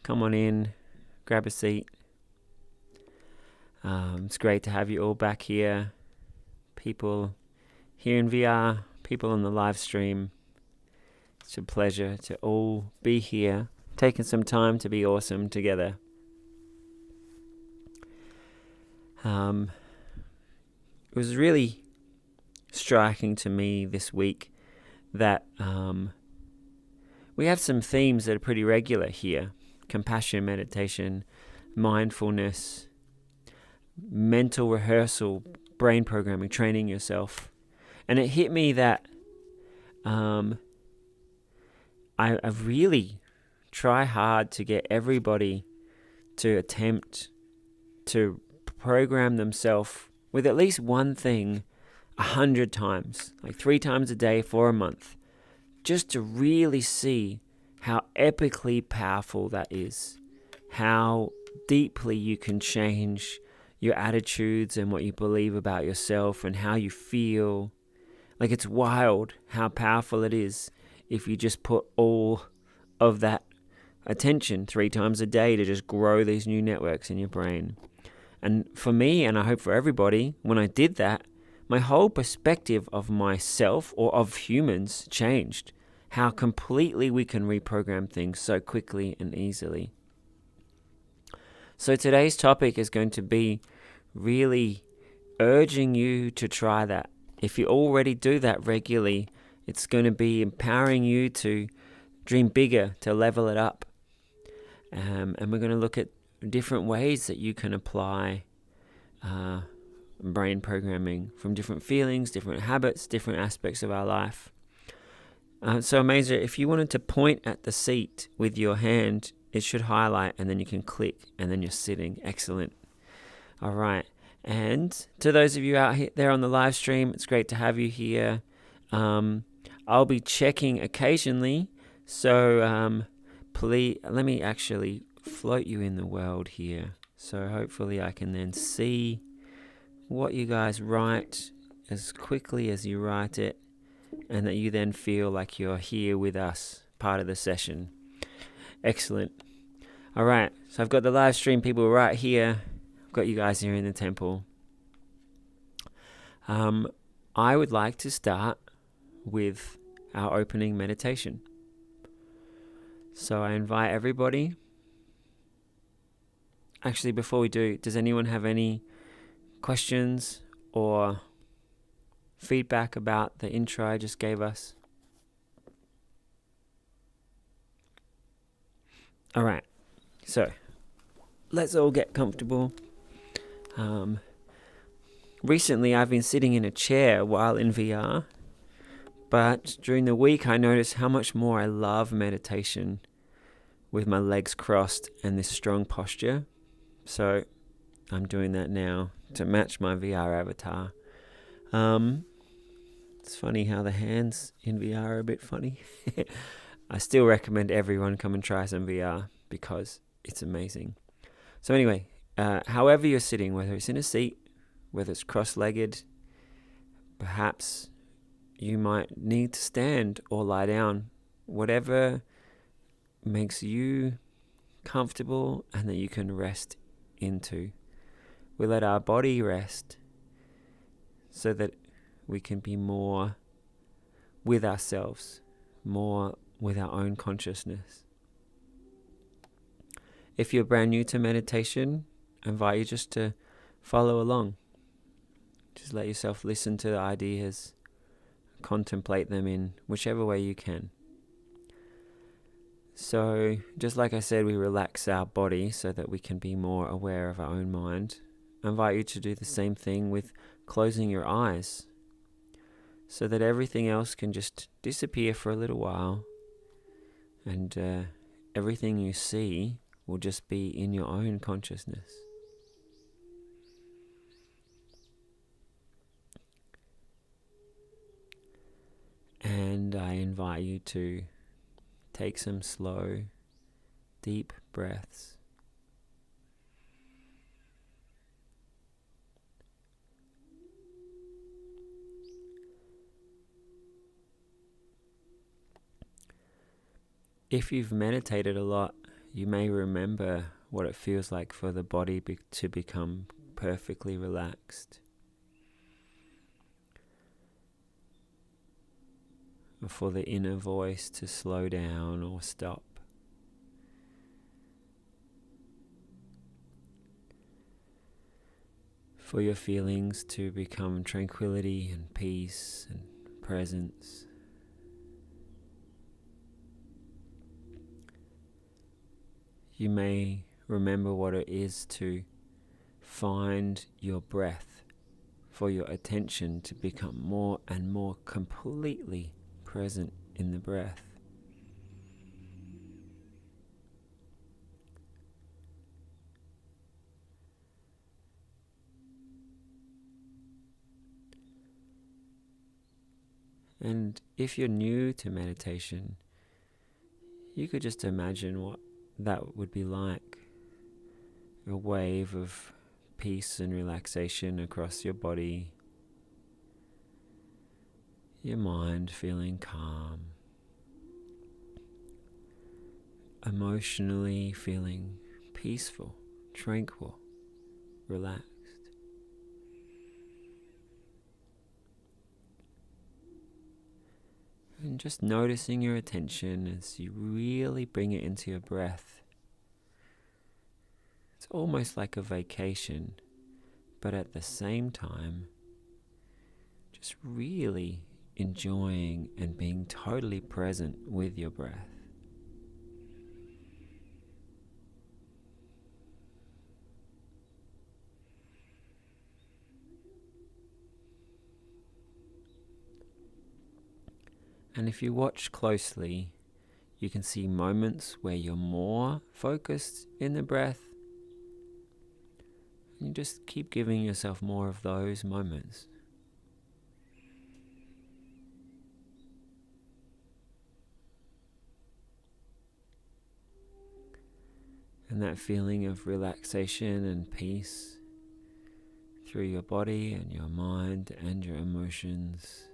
come on in, grab a seat. It's great to have you all back here. People here in VR, people on the live stream. It's a pleasure to all be here, taking some time to be awesome together. It was really striking to me this week that we have some themes that are pretty regular here: compassion, meditation, mindfulness, mental rehearsal, brain programming, training yourself. And it hit me that I really try hard to get everybody to attempt to program themselves with at least one thing 100 times, like 3 times a day for a month, just to really see how epically powerful that is, how deeply you can change your attitudes and what you believe about yourself and how you feel. Like, it's wild how powerful it is if you just put all of that attention 3 times a day to just grow these new networks in your brain. And for me, and I hope for everybody, when I did that, my whole perspective of myself or of humans changed. How completely we can reprogram things so quickly and easily. So today's topic is going to be really urging you to try that. If you already do that regularly, it's going to be empowering you to dream bigger, to level it up. And we're going to look at different ways that you can apply brain programming from different feelings, different habits, different aspects of our life. So Amazer, if you wanted to point at the seat with your hand, it should highlight and then you can click and then you're sitting. Excellent. All right. And to those of you out there on the live stream, it's great to have you here. I'll be checking occasionally. So please, let me actually float you in the world here. So hopefully I can then see what you guys write as quickly as you write it, and that you then feel like you're here with us, part of the session. Excellent. All right, so I've got the live stream people right here. I've got you guys here in the temple. I would like to start with our opening meditation. So I invite everybody. Actually, before we do, does anyone have any questions or feedback about the intro I just gave us? All right, so let's all get comfortable. Recently, I've been sitting in a chair while in VR, but during the week, I noticed how much more I love meditation with my legs crossed and this strong posture. So I'm doing that now to match my VR avatar. It's funny how the hands in VR are a bit funny. I still recommend everyone come and try some VR because it's amazing. So anyway, however you're sitting, whether it's in a seat, whether it's cross-legged, perhaps you might need to stand or lie down, whatever makes you comfortable and that you can rest into. We let our body rest so that we can be more with ourselves, more with our own consciousness. If you're brand new to meditation, I invite you just to follow along. Just let yourself listen to the ideas, contemplate them in whichever way you can. So, just like I said, we relax our body so that we can be more aware of our own mind. I invite you to do the same thing with closing your eyes so that everything else can just disappear for a little while and everything you see will just be in your own consciousness. And I invite you to take some slow, deep breaths. If you've meditated a lot, You may remember what it feels like for the body to become perfectly relaxed, or for the inner voice to slow down or stop. For your feelings to become tranquility and peace and presence. You may remember what it is to find your breath, for your attention to become more and more completely present in the breath. And if you're new to meditation, you could just imagine what that would be like. A wave of peace and relaxation across your body, your mind feeling calm, emotionally feeling peaceful, tranquil, relaxed. And just noticing your attention as you really bring it into your breath. It's almost like a vacation, but at the same time, just really enjoying and being totally present with your breath. And if you watch closely, you can see moments where you're more focused in the breath. And you just keep giving yourself more of those moments. And that feeling of relaxation and peace through your body and your mind and your emotions.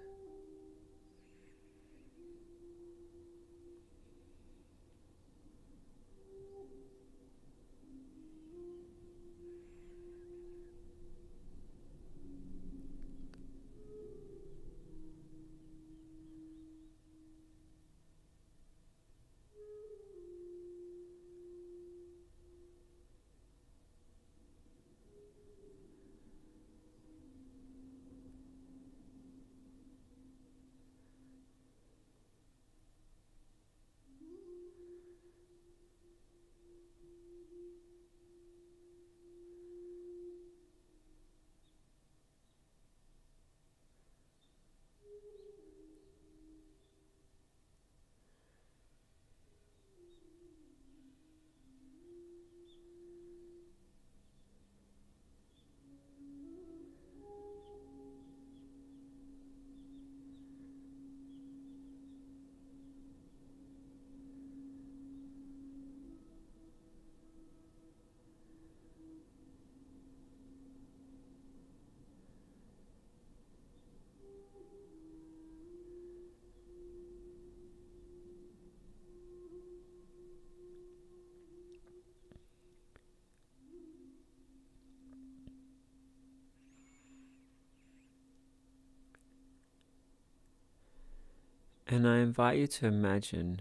And I invite you to imagine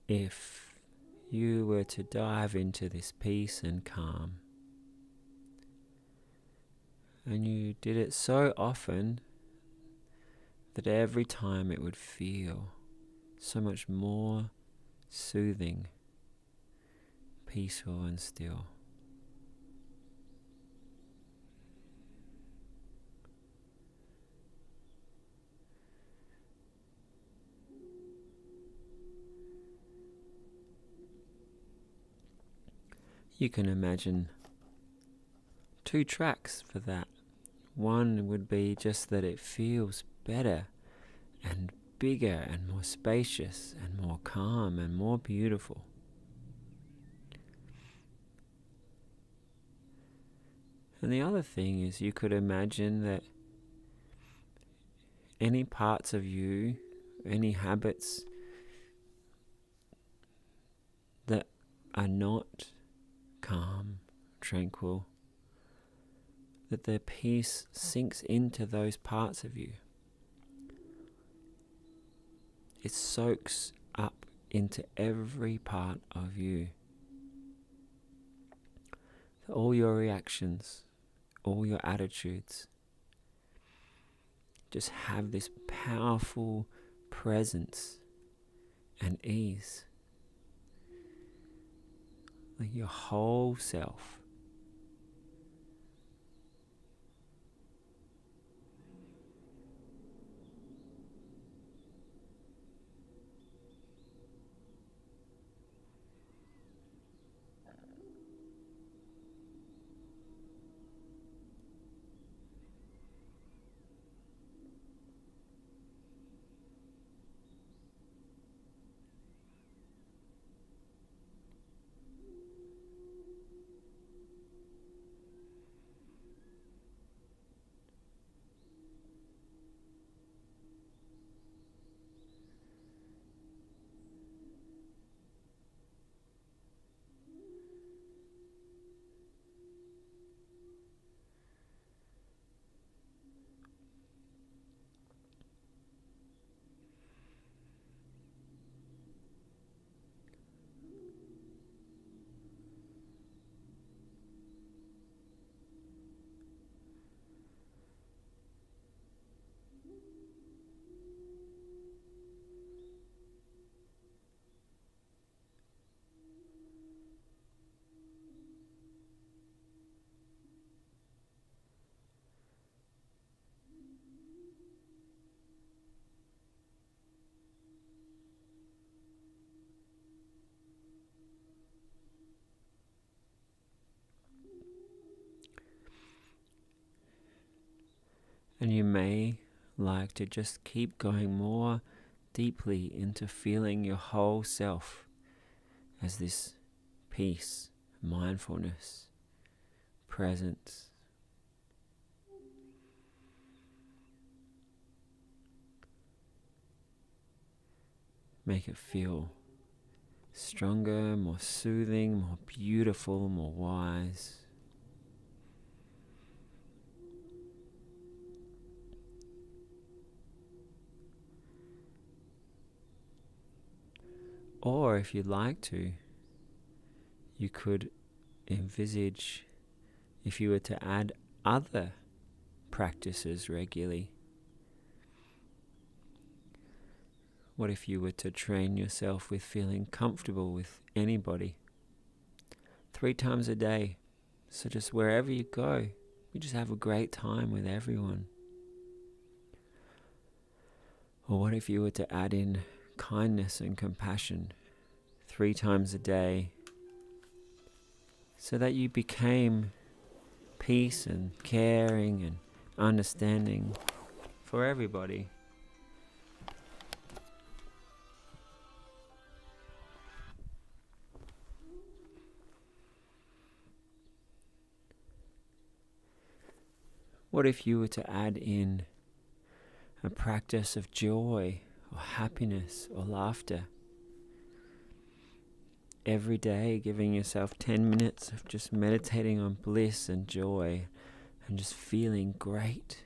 if you were to dive into this peace and calm, and you did it so often that every time it would feel so much more soothing, peaceful and still. You can imagine 2 tracks for that. One would be just that it feels better and bigger and more spacious and more calm and more beautiful. And the other thing is you could imagine that any parts of you, any habits are not calm, tranquil, that their peace sinks into those parts of you. It soaks up into every part of you. All your reactions, all your attitudes, just have this powerful presence and ease. Like your whole self. And you may like to just keep going more deeply into feeling your whole self as this peace, mindfulness, presence. Make it feel stronger, more soothing, more beautiful, more wise. Or if you'd like to, you could envisage if you were to add other practices regularly. What if you were to train yourself with feeling comfortable with anybody 3 times a day? So just wherever you go, you just have a great time with everyone. Or what if you were to add in kindness and compassion 3 times a day, so that you became peace and caring and understanding for everybody? What if you were to add in a practice of joy or happiness or laughter? Every day, giving yourself 10 minutes of just meditating on bliss and joy and just feeling great.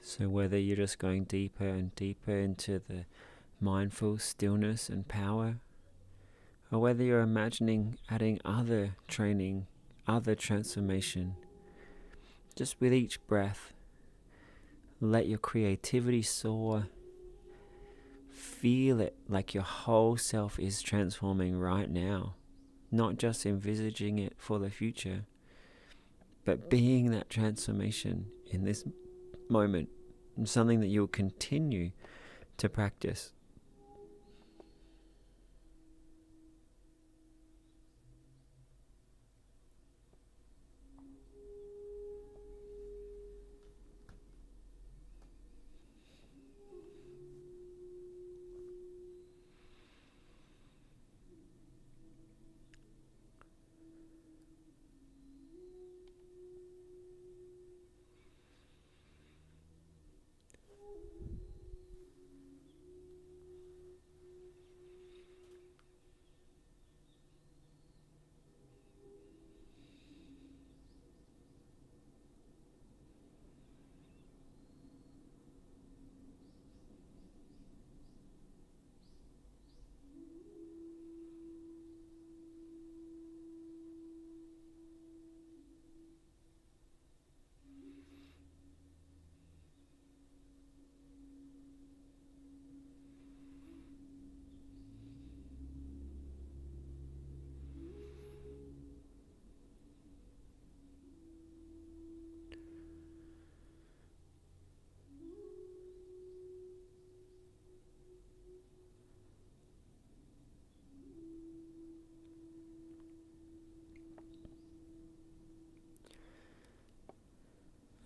So whether you're just going deeper and deeper into the mindful stillness and power, or whether you're imagining adding other training, other transformation, just with each breath, let your creativity soar. Feel it like your whole self is transforming right now, not just envisaging it for the future, but being that transformation in this moment, something that you'll continue to practice.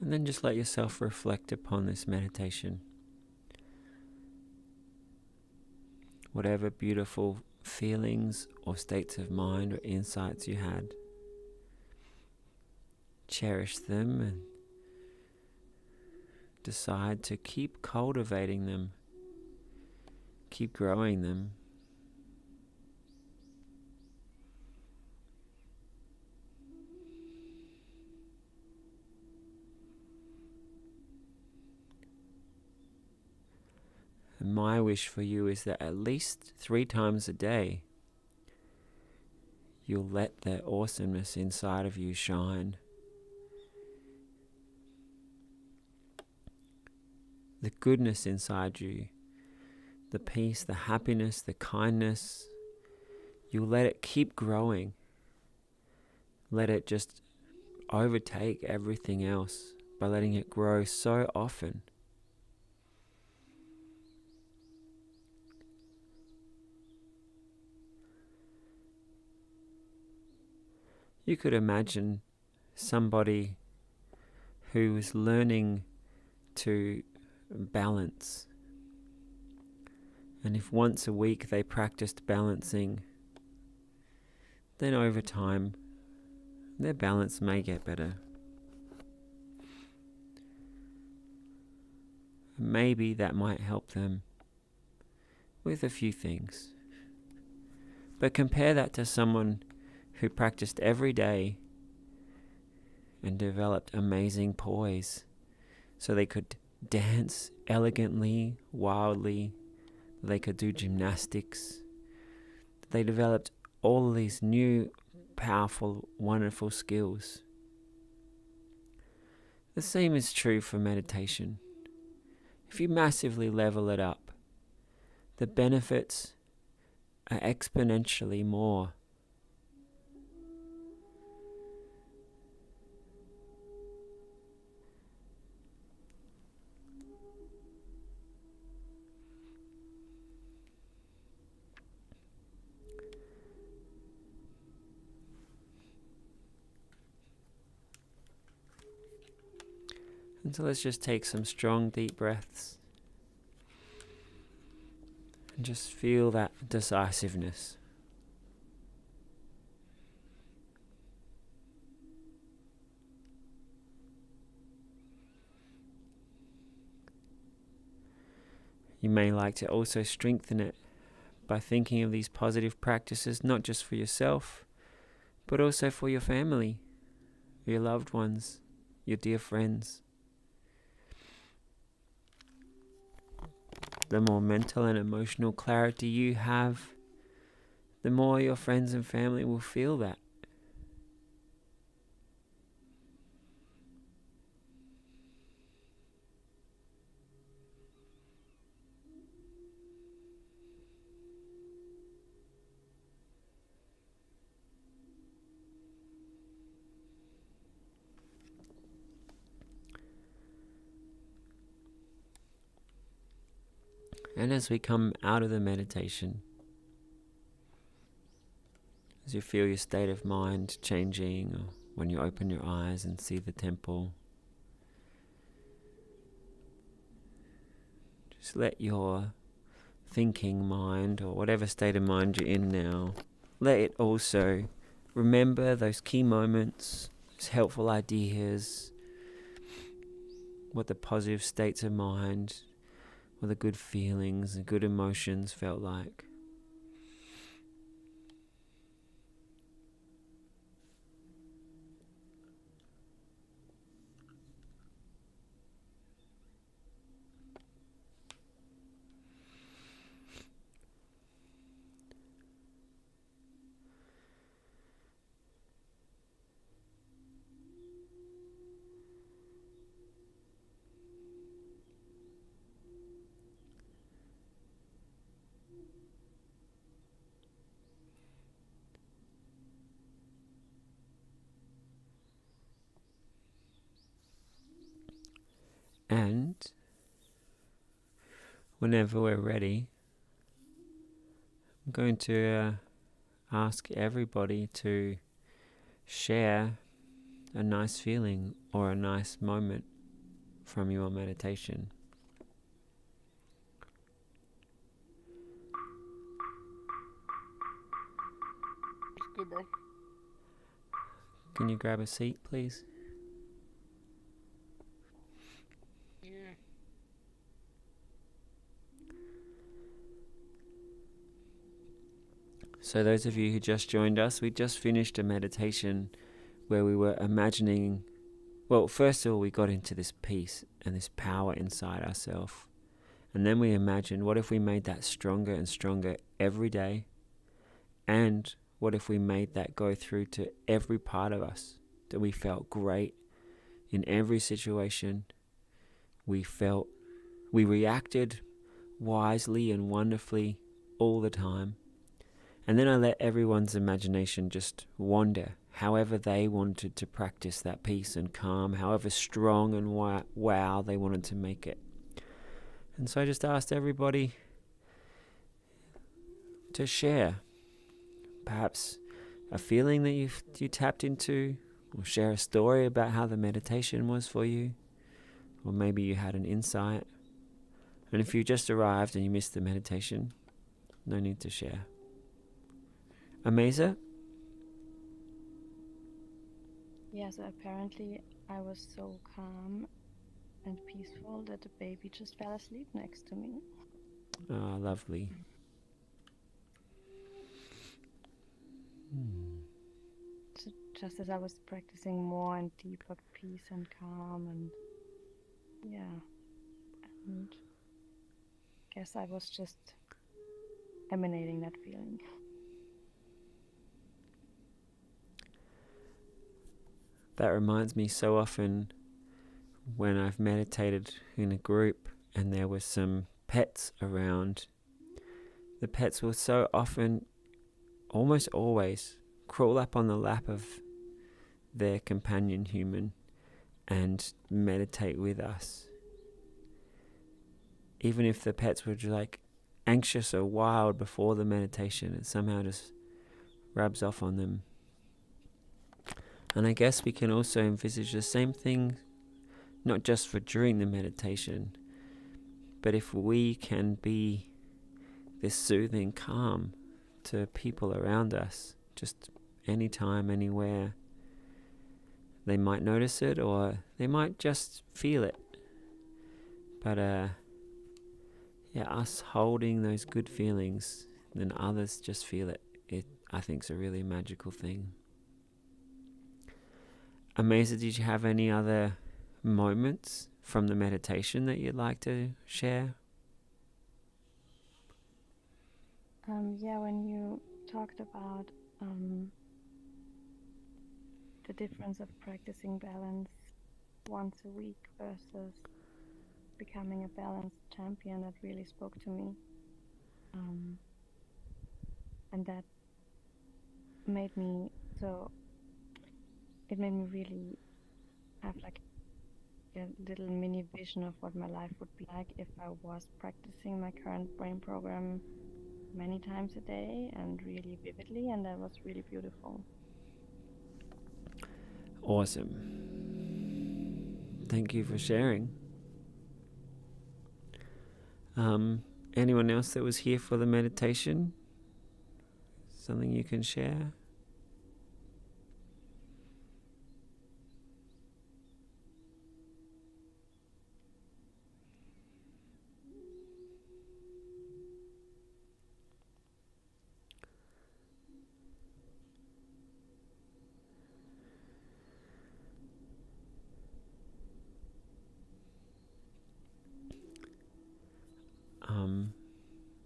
And then just let yourself reflect upon this meditation. Whatever beautiful feelings or states of mind or insights you had, cherish them and decide to keep cultivating them, keep growing them. And my wish for you is that at least 3 times a day, you'll let the awesomeness inside of you shine. The goodness inside you, the peace, the happiness, the kindness, you'll let it keep growing. Let it just overtake everything else by letting it grow so often. You could imagine somebody who is learning to balance. And if once a week they practiced balancing, then over time their balance may get better. Maybe that might help them with a few things. But compare that to someone who practiced every day and developed amazing poise so they could dance elegantly, wildly, they could do gymnastics. They developed all of these new, powerful, wonderful skills. The same is true for meditation. If you massively level it up, the benefits are exponentially more. And so let's just take some strong, deep breaths. And just feel that decisiveness. You may like to also strengthen it by thinking of these positive practices, not just for yourself, but also for your family, your loved ones, your dear friends. The more mental and emotional clarity you have, the more your friends and family will feel that. And as we come out of the meditation, as you feel your state of mind changing, or when you open your eyes and see the temple, just let your thinking mind, or whatever state of mind you're in now, let it also remember those key moments, those helpful ideas, what the positive states of mind, what the good feelings and good emotions felt like. And whenever we're ready, I'm going to ask everybody to share a nice feeling or a nice moment from your meditation? It's good, bro. Can you grab a seat, please? Yeah. So those of you who just joined us, we just finished a meditation where we were imagining, well, first of all, we got into this peace and this power inside ourselves. And then we imagined, what if we made that stronger and stronger every day? And what if we made that go through to every part of us? That we felt great in every situation. We reacted wisely and wonderfully all the time. And then I let everyone's imagination just wander, however they wanted to practice that peace and calm, however strong and wow they wanted to make it. And so I just asked everybody to share perhaps a feeling that you tapped into, or share a story about how the meditation was for you, or maybe you had an insight. And if you just arrived and you missed the meditation, no need to share. Amazah? Yeah, so apparently I was so calm and peaceful that the baby just fell asleep next to me. Oh, lovely. So just as I was practicing more and deeper peace and calm, and yeah, and guess I was just emanating that feeling. That reminds me so often when I've meditated in a group and there were some pets around. The pets will so often, almost always, crawl up on the lap of their companion human and meditate with us. Even if the pets were like anxious or wild before the meditation, it somehow just rubs off on them. And I guess we can also envisage the same thing, not just for during the meditation, but if we can be this soothing calm to people around us, just anytime, anywhere, they might notice it or they might just feel it. But us holding those good feelings, then others just feel it. It, I think, is a really magical thing. Amazah, did you have any other moments from the meditation that you'd like to share? Yeah, when you talked about the difference of practicing balance once a week versus becoming a balanced champion, that really spoke to me. And that made me it made me really have like a little mini vision of what my life would be like if I was practicing my current brain program many times a day and really vividly, and that was really beautiful. Awesome. Thank you for sharing. Anyone else that was here for the meditation? Something you can share?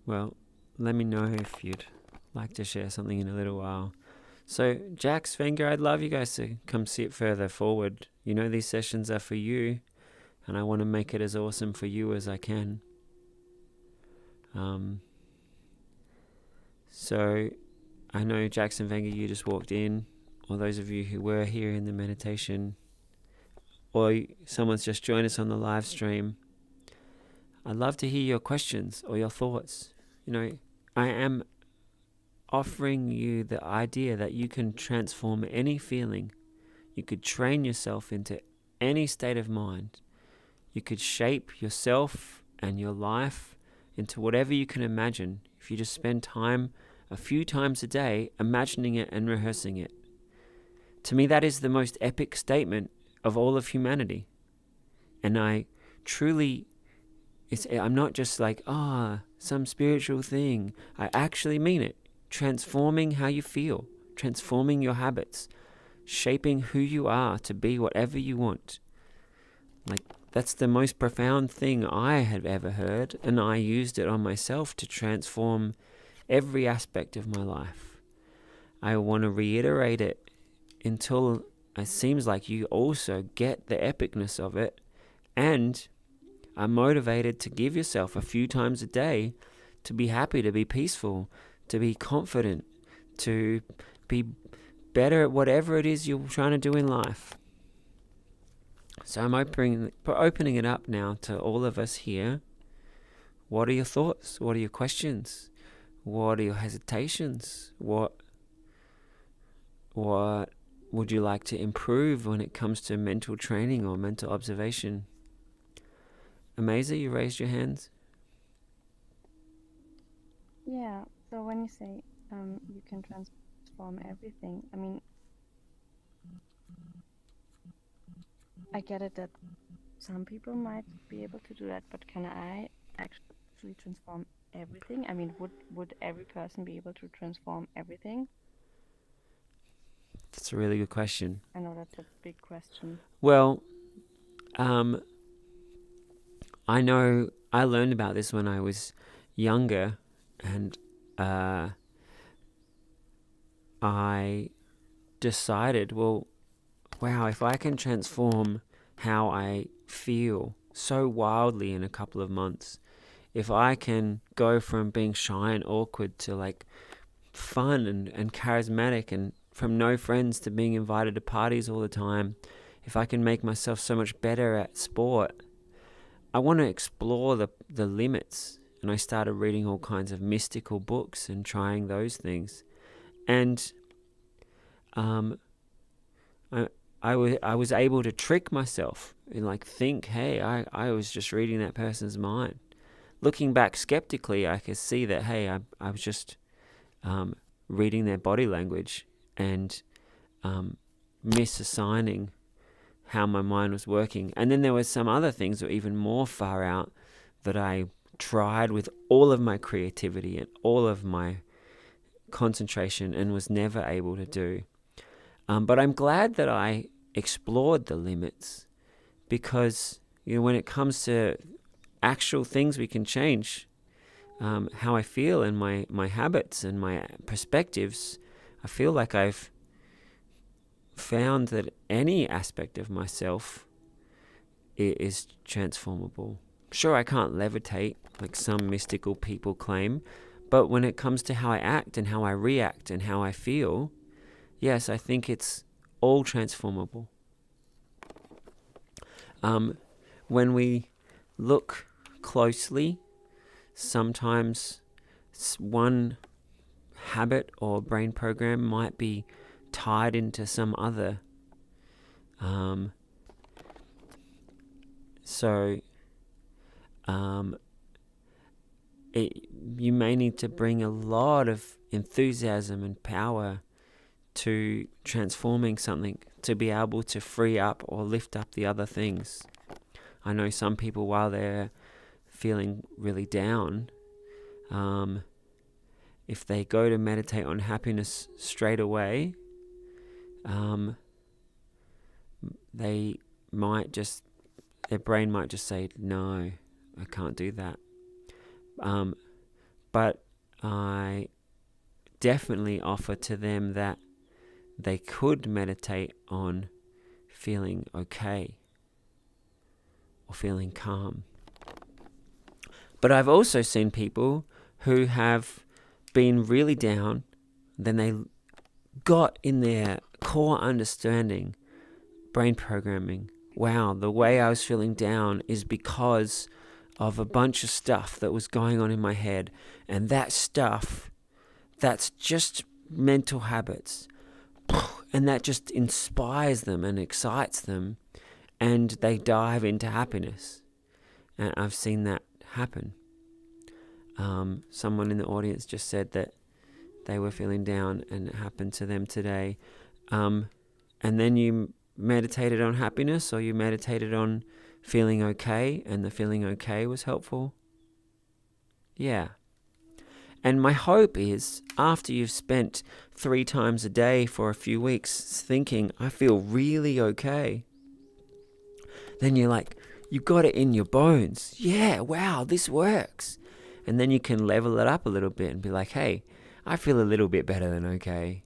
Well, let me know if you'd like to share something in a little while. So, Jax, Venga, I'd love you guys to come sit further forward. You know, these sessions are for you, and I want to make it as awesome for you as I can. So, I know Jax and Venga, you just walked in, or those of you who were here in the meditation, or someone's just joined us on the live stream. I'd love to hear your questions or your thoughts. You know, I am offering you the idea that you can transform any feeling. You could train yourself into any state of mind You could shape yourself and your life into whatever you can imagine if you just spend time a few times a day imagining it and rehearsing it. To me, that is the most epic statement of all of humanity. And I truly, I'm not just like, some spiritual thing. I actually mean it. Transforming how you feel, transforming your habits, shaping who you are to be whatever you want. Like, that's the most profound thing I have ever heard, and I used it on myself to transform every aspect of my life. I want to reiterate it until it seems like you also get the epicness of it and are motivated to give yourself a few times a day to be happy, to be peaceful, to be confident, to be better at whatever it is you're trying to do in life. So I'm opening it up now to all of us here. What are your thoughts? What are your questions? What are your hesitations? What would you like to improve when it comes to mental training or mental observation? Amaza, you raised your hands? Yeah, so when you say you can transform everything, I mean, I get it that some people might be able to do that, but can I actually transform everything? I mean, would every person be able to transform everything? That's a really good question. I know that's a big question. Well, I know I learned about this when I was younger, and I decided, well, wow, if I can transform how I feel so wildly in a couple of months, if I can go from being shy and awkward to like fun and charismatic, and from no friends to being invited to parties all the time, if I can make myself so much better at sport, I want to explore the limits. And I started reading all kinds of mystical books and trying those things. And I was able to trick myself and like think, hey, I was just reading that person's mind. Looking back skeptically, I could see that, hey, I was just reading their body language and misassigning how my mind was working. And then there were some other things that were even more far out that I tried with all of my creativity and all of my concentration and was never able to do. But I'm glad that I explored the limits, because when it comes to actual things we can change, how I feel and my habits and my perspectives, I feel like I've found that any aspect of myself is transformable. Sure, I can't levitate like some mystical people claim, but when it comes to how I act and how I react and how I feel, yes, I think it's all transformable. When we look closely, sometimes one habit or brain program might be tied into some other. You may need to bring a lot of enthusiasm and power to transforming something to be able to free up or lift up the other things. I know some people, while they're feeling really down, if they go to meditate on happiness straight away, their brain might just say, no, I can't do that. But I definitely offer to them that they could meditate on feeling okay or feeling calm. But I've also seen people who have been really down, then they got in their core understanding, brain programming, wow, the way I was feeling down is because of a bunch of stuff that was going on in my head. And that stuff, that's just mental habits. And that just inspires them and excites them. and they dive into happiness. And I've seen that happen. Someone in the audience just said that they were feeling down and it happened to them today. And then you meditated on happiness, or you meditated on feeling okay, and the feeling okay was helpful. Yeah. And my hope is, after you've spent 3 times a day for a few weeks thinking, I feel really okay, then you're like, you got it in your bones. Yeah, wow, this works. And then you can level it up a little bit and be like, hey, I feel a little bit better than okay.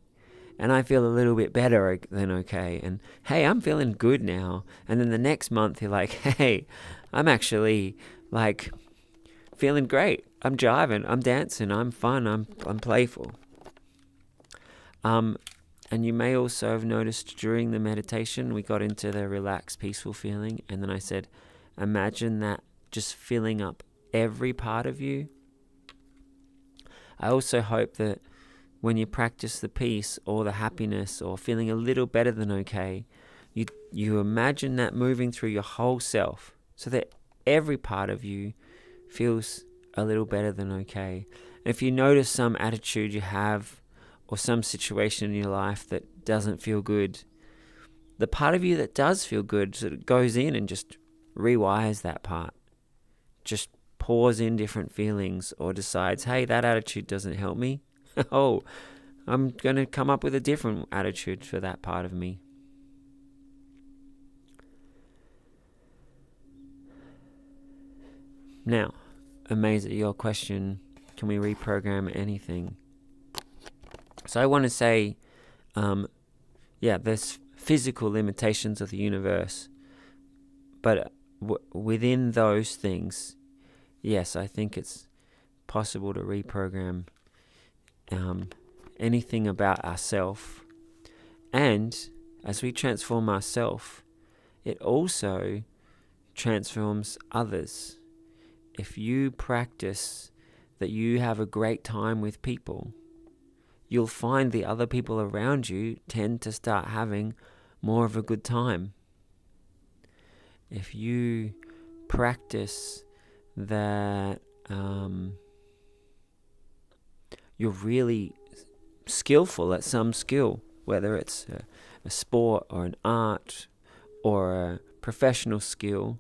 And I feel a little bit better than okay. And hey, I'm feeling good now. And then the next month you're like, hey, I'm actually like feeling great. I'm jiving, I'm dancing, I'm fun, I'm playful. And you may also have noticed during the meditation, we got into the relaxed, peaceful feeling. And then I said, imagine that just filling up every part of you. I also hope that when you practice the peace or the happiness or feeling a little better than okay, you imagine that moving through your whole self so that every part of you feels a little better than okay. And if you notice some attitude you have or some situation in your life that doesn't feel good, the part of you that does feel good sort of goes in and just rewires that part. Just pours in different feelings or decides, hey, that attitude doesn't help me. Oh, I'm going to come up with a different attitude for that part of me. Now, Amazing, your question, can we reprogram anything? So I want to say, there's physical limitations of the universe, but within those things, yes, I think it's possible to reprogram anything about ourselves. And as we transform ourselves, it also transforms others. If you practice that you have a great time with people, you'll find the other people around you tend to start having more of a good time. If you practice that you're really skillful at some skill, whether it's a sport or an art or a professional skill,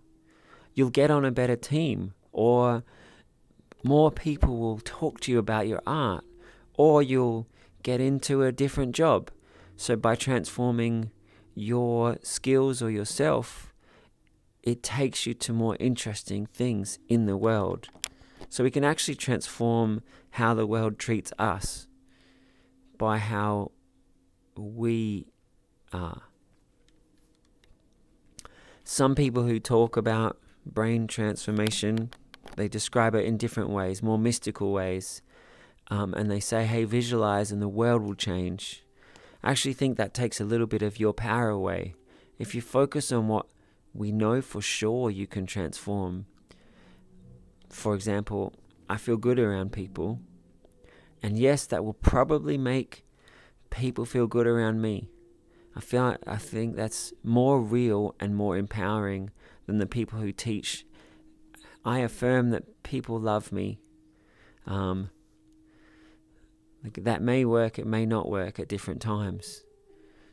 you'll get on a better team, or more people will talk to you about your art, or you'll get into a different job. So by transforming your skills or yourself, it takes you to more interesting things in the world. So we can actually transform how the world treats us by how we are. Some people who talk about brain transformation, they describe it in different ways, more mystical ways. And they say, hey, visualize and the world will change. I actually think that takes a little bit of your power away. If you focus on what we know for sure you can transform. For example, I feel good around people. And yes, that will probably make people feel good around me. I think that's more real and more empowering than the people who teach. I affirm that people love me. That may work, it may not work at different times.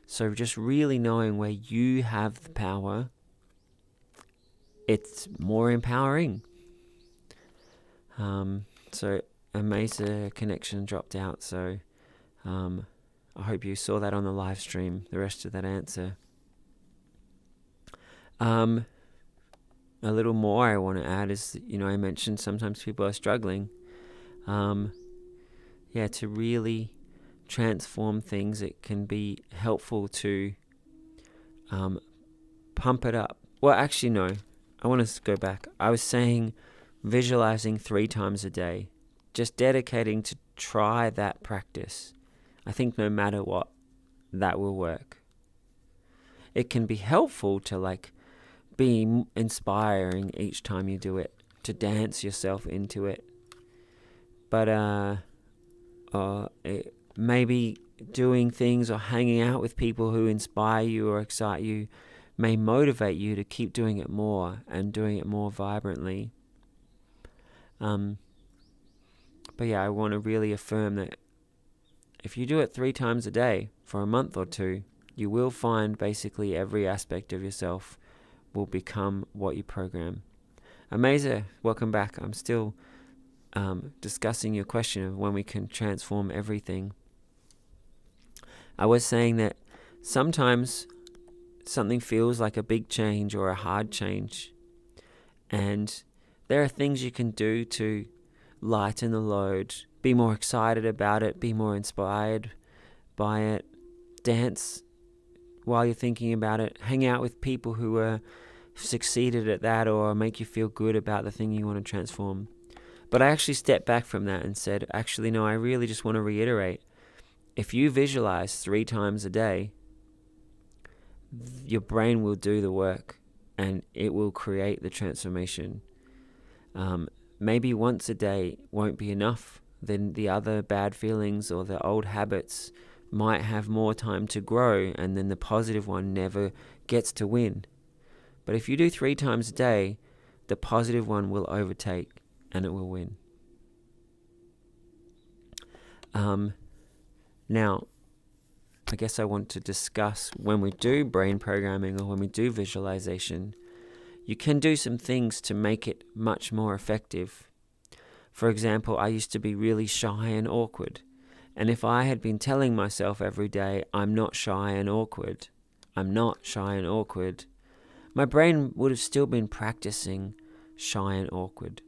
So just really knowing where you have the power, it's more empowering. So Amazing connection dropped out, so I hope you saw that on the live stream, the rest of that answer. A little more I want to add is, I mentioned sometimes people are struggling. To really transform things, it can be helpful to pump it up. Well, actually, no. I want to go back. I was saying visualizing 3 times a day. Just dedicating to try that practice. I think no matter what, that will work. It can be helpful to be inspiring each time you do it, to dance yourself into it. But maybe doing things or hanging out with people who inspire you or excite you may motivate you to keep doing it more and doing it more vibrantly. But yeah, I want to really affirm that if you do it 3 times a day for a month or 2, you will find basically every aspect of yourself will become what you program. Amazer, welcome back. I'm still discussing your question of when we can transform everything. I was saying that sometimes something feels like a big change or a hard change, and there are things you can do to lighten the load, be more excited about it, be more inspired by it, dance while you're thinking about it, hang out with people who are succeeded at that or make you feel good about the thing you want to transform. But I actually stepped back from that and said, actually, no, I really just want to reiterate. If you visualize 3 times a day, your brain will do the work and it will create the transformation. Maybe once a day won't be enough. Then the other bad feelings or the old habits might have more time to grow, and then the positive one never gets to win. But if you do 3 times a day, the positive one will overtake and it will win. Now, I guess I want to discuss when we do brain programming or when we do visualization, you can do some things to make it much more effective. For example, I used to be really shy and awkward. And if I had been telling myself every day, I'm not shy and awkward, my brain would have still been practicing shy and awkward.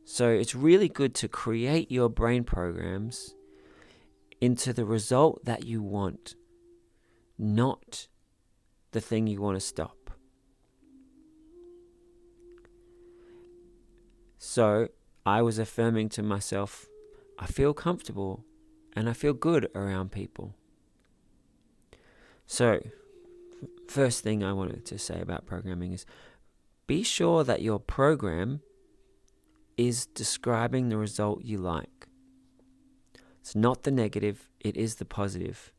So it's really good to create your brain programs into the result that you want, not the thing you want to stop. So I was affirming to myself, I feel comfortable and I feel good around people. So, first thing I wanted to say about programming is be sure that your program is describing the result you like. It's not the negative, it is the positive.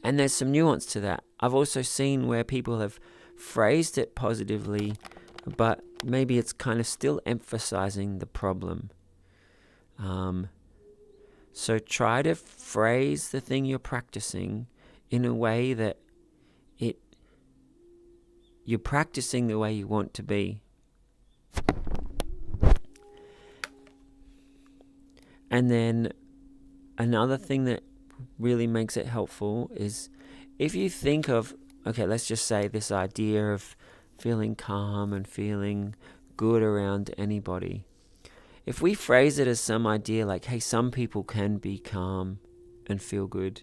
And there's some nuance to that. I've also seen where people have phrased it positively, but maybe it's kind of still emphasizing the problem. So try to phrase the thing you're practicing in a way that you're practicing the way you want to be. And then another thing that really makes it helpful is if you think of, okay, let's just say this idea of feeling calm and feeling good around anybody. If we phrase it as some idea like, hey, some people can be calm and feel good,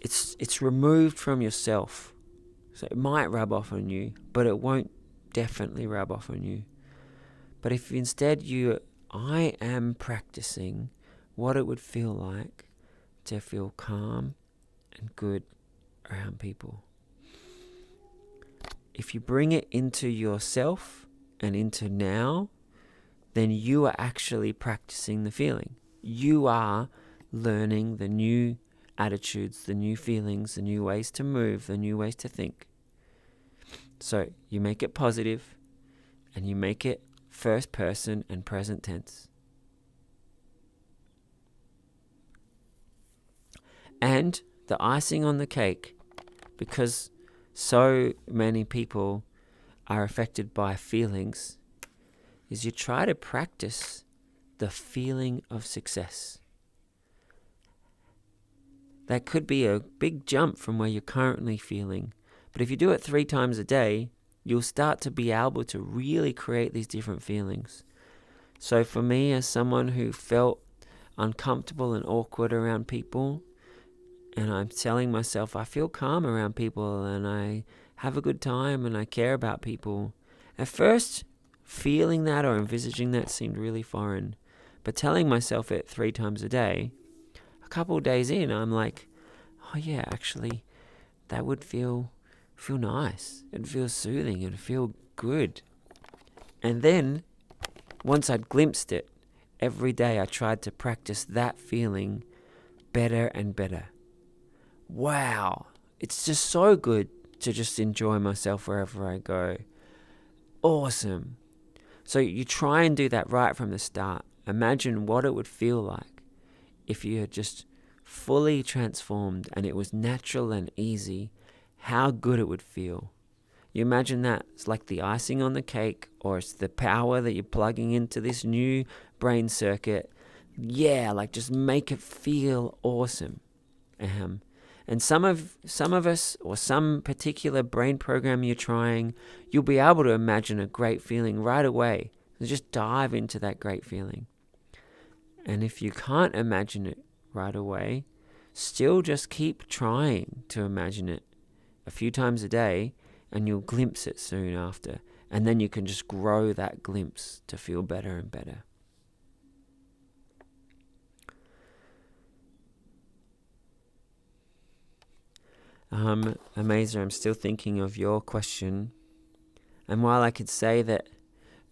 it's removed from yourself. So it might rub off on you, but it won't definitely rub off on you. But if instead I am practicing what it would feel like to feel calm and good around people. If you bring it into yourself and into now, then you are actually practicing the feeling. You are learning the new attitudes, the new feelings, the new ways to move, the new ways to think. So you make it positive and you make it first person and present tense. And the icing on the cake, because so many people are affected by feelings, is you try to practice the feeling of success. That could be a big jump from where you're currently feeling. But if you do it 3 times a day, you'll start to be able to really create these different feelings. So for me, as someone who felt uncomfortable and awkward around people, and I'm telling myself I feel calm around people and I have a good time and I care about people. At first, feeling that or envisaging that seemed really foreign. But telling myself it 3 times a day, a couple of days in, I'm like, oh yeah, actually, that would feel nice. It'd feel soothing. It'd feel good. And then, once I'd glimpsed it, every day I tried to practice that feeling better and better. Wow, it's just so good to just enjoy myself wherever I go. Awesome. So you try and do that right from the start. Imagine what it would feel like if you had just fully transformed and it was natural and easy, how good it would feel. You imagine that it's like the icing on the cake, or it's the power that you're plugging into this new brain circuit. Yeah, like just make it feel awesome. And some of us, or some particular brain program you're trying, you'll be able to imagine a great feeling right away. So just dive into that great feeling. And if you can't imagine it right away, still just keep trying to imagine it a few times a day, and you'll glimpse it soon after. And then you can just grow that glimpse to feel better and better. Amazer, I'm still thinking of your question. And while I could say that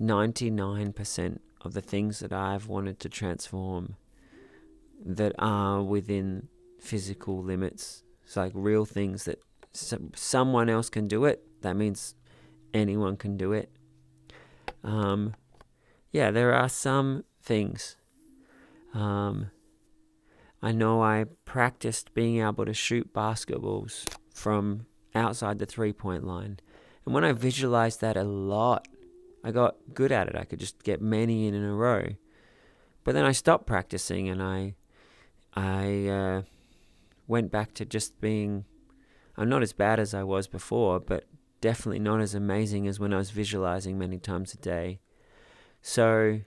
99% of the things that I've wanted to transform that are within physical limits, it's like real things that someone else can do it, that means anyone can do it. Yeah, there are some things. I know I practiced being able to shoot basketballs from outside the 3-point line. And when I visualized that a lot, I got good at it. I could just get many in a row. But then I stopped practicing, and I went back to just being... I'm not as bad as I was before, but definitely not as amazing as when I was visualizing many times a day. So,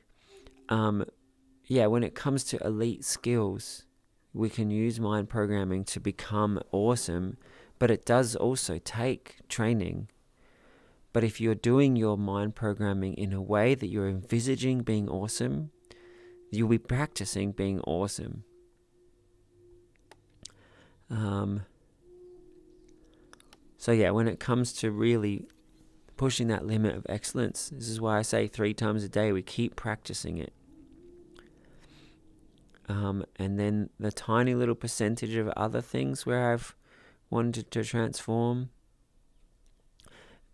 yeah, when it comes to elite skills, we can use mind programming to become awesome, but it does also take training. But if you're doing your mind programming in a way that you're envisaging being awesome, you'll be practicing being awesome. So yeah, when it comes to really pushing that limit of excellence, this is why I say 3 times a day we keep practicing it. And then the tiny little percentage of other things where I've wanted to transform,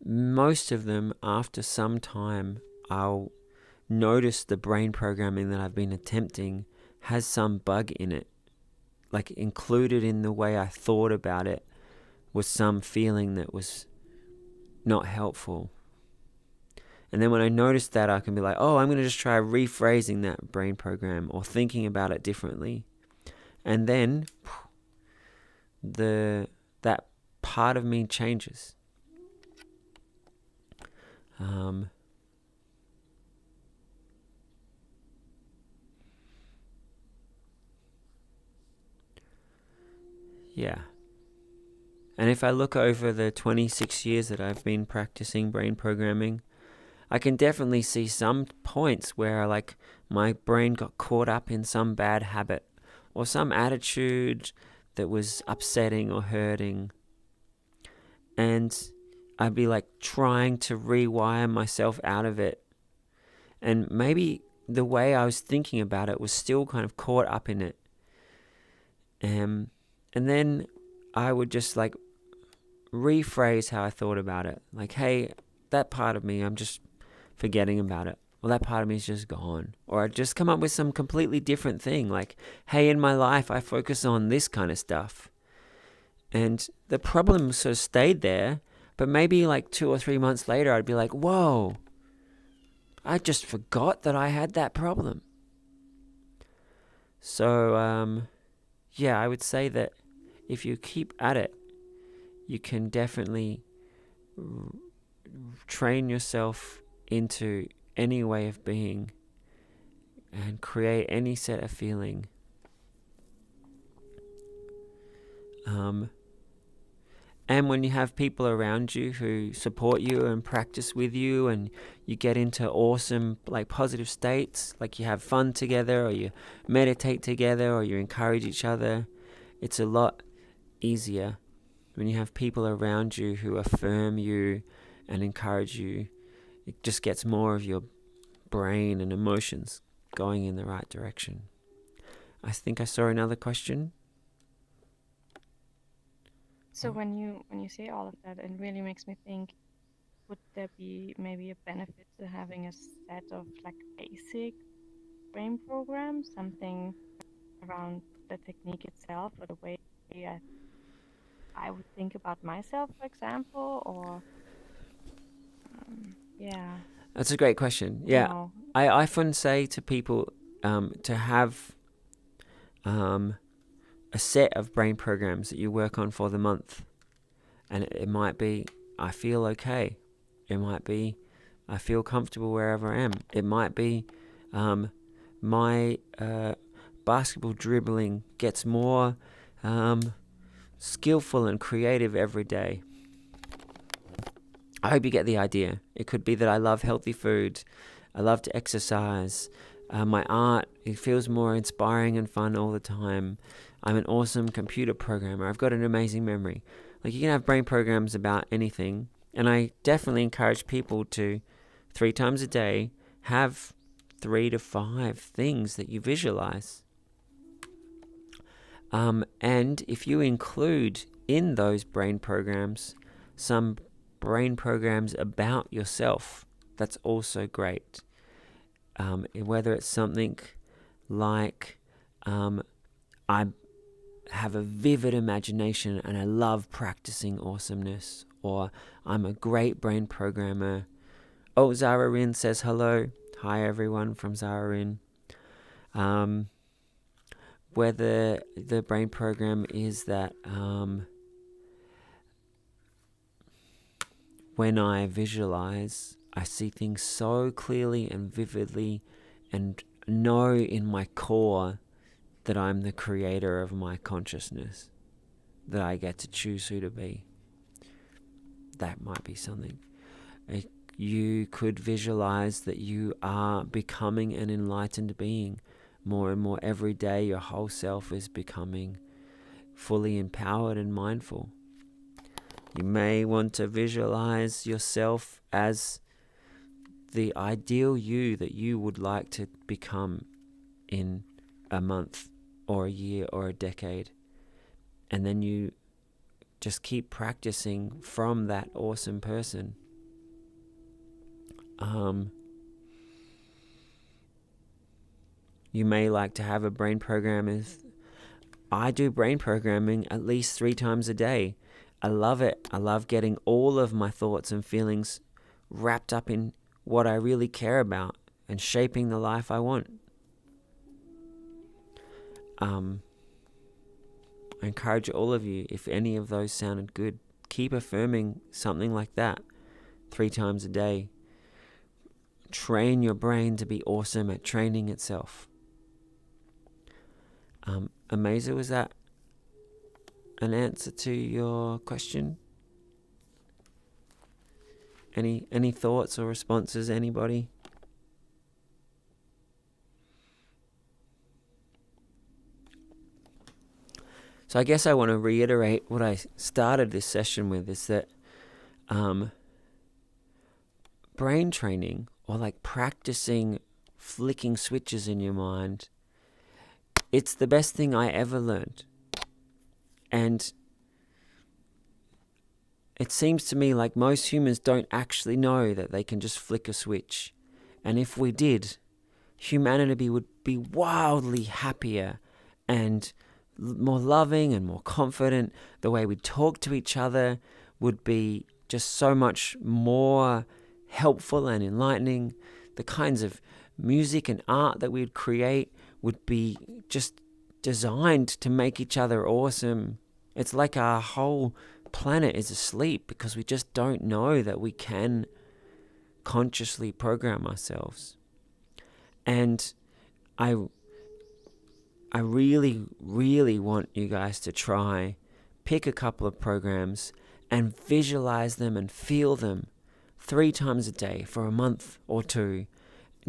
most of them, after some time, I'll notice the brain programming that I've been attempting has some bug in it. Like included in the way I thought about it was some feeling that was not helpful. And then when I notice that, I can be like, oh, I'm going to just try rephrasing that brain program or thinking about it differently. And then that part of me changes. Yeah. And if I look over the 26 years that I've been practicing brain programming, I can definitely see some points where like my brain got caught up in some bad habit or some attitude that was upsetting or hurting. And I'd be like trying to rewire myself out of it. And maybe the way I was thinking about it was still kind of caught up in it. And then I would just like rephrase how I thought about it. Like, hey, that part of me, I'm just forgetting about it. Well, that part of me is just gone. Or I'd just come up with some completely different thing. Like, hey, in my life, I focus on this kind of stuff. And the problem sort of stayed there. But maybe like 2 or 3 months later, I'd be like, whoa, I just forgot that I had that problem. So, yeah, I would say that if you keep at it, you can definitely train yourself into any way of being and create any set of feeling. And when you have people around you who support you and practice with you, and you get into awesome, like positive states, like you have fun together, or you meditate together, or you encourage each other, it's a lot easier when you have people around you who affirm you and encourage you. It just gets more of your brain and emotions going in the right direction. I think I saw another question. So when you say all of that, it really makes me think, would there be maybe a benefit to having a set of like basic brain programs, something around the technique itself or the way I would think about myself, for example, or yeah, That's a great question. you Yeah, know, I often say to people to have a set of brain programs that you work on for the month. And it might be, I feel okay. It might be, I feel comfortable wherever I am. It might be, my basketball dribbling gets more skillful and creative every day. I hope you get the idea. It could be that I love healthy food. I love to exercise. My art, it feels more inspiring and fun all the time. I'm an awesome computer programmer. I've got an amazing memory. Like, you can have brain programs about anything. And I definitely encourage people to, 3 times a day, have 3 to 5 things that you visualize. And if you include in those brain programs some brain programs about yourself, that's also great. Whether it's something like, I have a vivid imagination and I love practicing awesomeness, or I'm a great brain programmer. Oh, Zara Rin says hello. Hi everyone from Zara Rin. Whether the brain program is that when I visualize, I see things so clearly and vividly and know in my core that I'm the creator of my consciousness, that I get to choose who to be. That might be something. You could visualize that you are becoming an enlightened being. More and more every day, your whole self is becoming fully empowered and mindful. You may want to visualize yourself as the ideal you that you would like to become in a month or a year or a decade. And then you just keep practicing from that awesome person. You may like to have a brain program. I do brain programming at least 3 times a day. I love it. I love getting all of my thoughts and feelings wrapped up in what I really care about and shaping the life I want. I encourage all of you, if any of those sounded good, keep affirming something like that 3 times a day. Train your brain to be awesome at training itself. Amaza, was that an answer to your question? Any thoughts or responses, anybody? So I guess I want to reiterate what I started this session with, is that brain training, or like practicing flicking switches in your mind, it's the best thing I ever learned. And it seems to me like most humans don't actually know that they can just flick a switch. And if we did, humanity would be wildly happier and more loving and more confident. The way we talk to each other would be just so much more helpful and enlightening. The kinds of music and art that we'd create would be just designed to make each other awesome. It's like our whole planet is asleep because we just don't know that we can consciously program ourselves. And I really, really want you guys to try, pick a couple of programs and visualize them and feel them 3 times a day for a month or 2.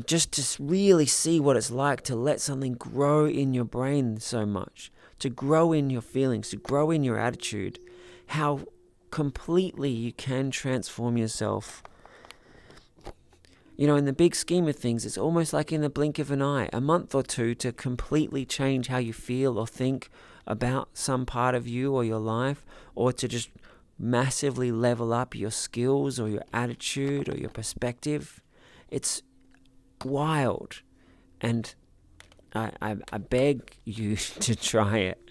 Just to really see what it's like to let something grow in your brain so much, to grow in your feelings, to grow in your attitude, how completely you can transform yourself. You know, in the big scheme of things, it's almost like in the blink of an eye, a month or 2 to completely change how you feel or think about some part of you or your life, or to just massively level up your skills or your attitude or your perspective. It's wild. And I beg you to try it,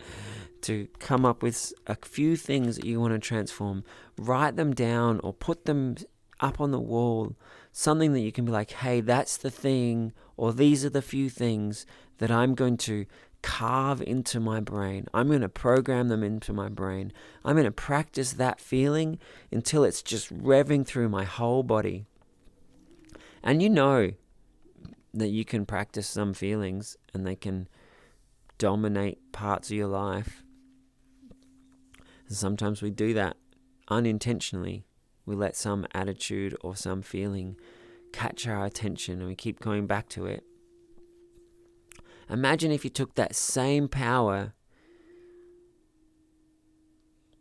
to come up with a few things that you want to transform. Write them down or put them up on the wall, something that you can be like, hey, that's the thing, or these are the few things that I'm going to carve into my brain. I'm going to program them into my brain. I'm going to practice that feeling until it's just revving through my whole body. And you know that you can practice some feelings and they can dominate parts of your life. And sometimes we do that unintentionally. We let some attitude or some feeling catch our attention and we keep going back to it. Imagine if you took that same power,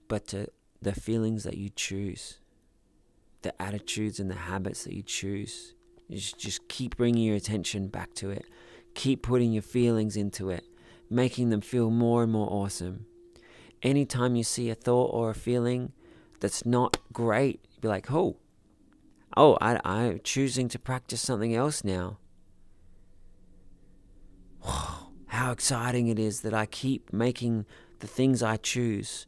but to the feelings that you choose, the attitudes and the habits that you choose. You just keep bringing your attention back to it. Keep putting your feelings into it, making them feel more and more awesome. Anytime you see a thought or a feeling that's not great, be like, I'm choosing to practice something else now. How exciting it is that I keep making the things I choose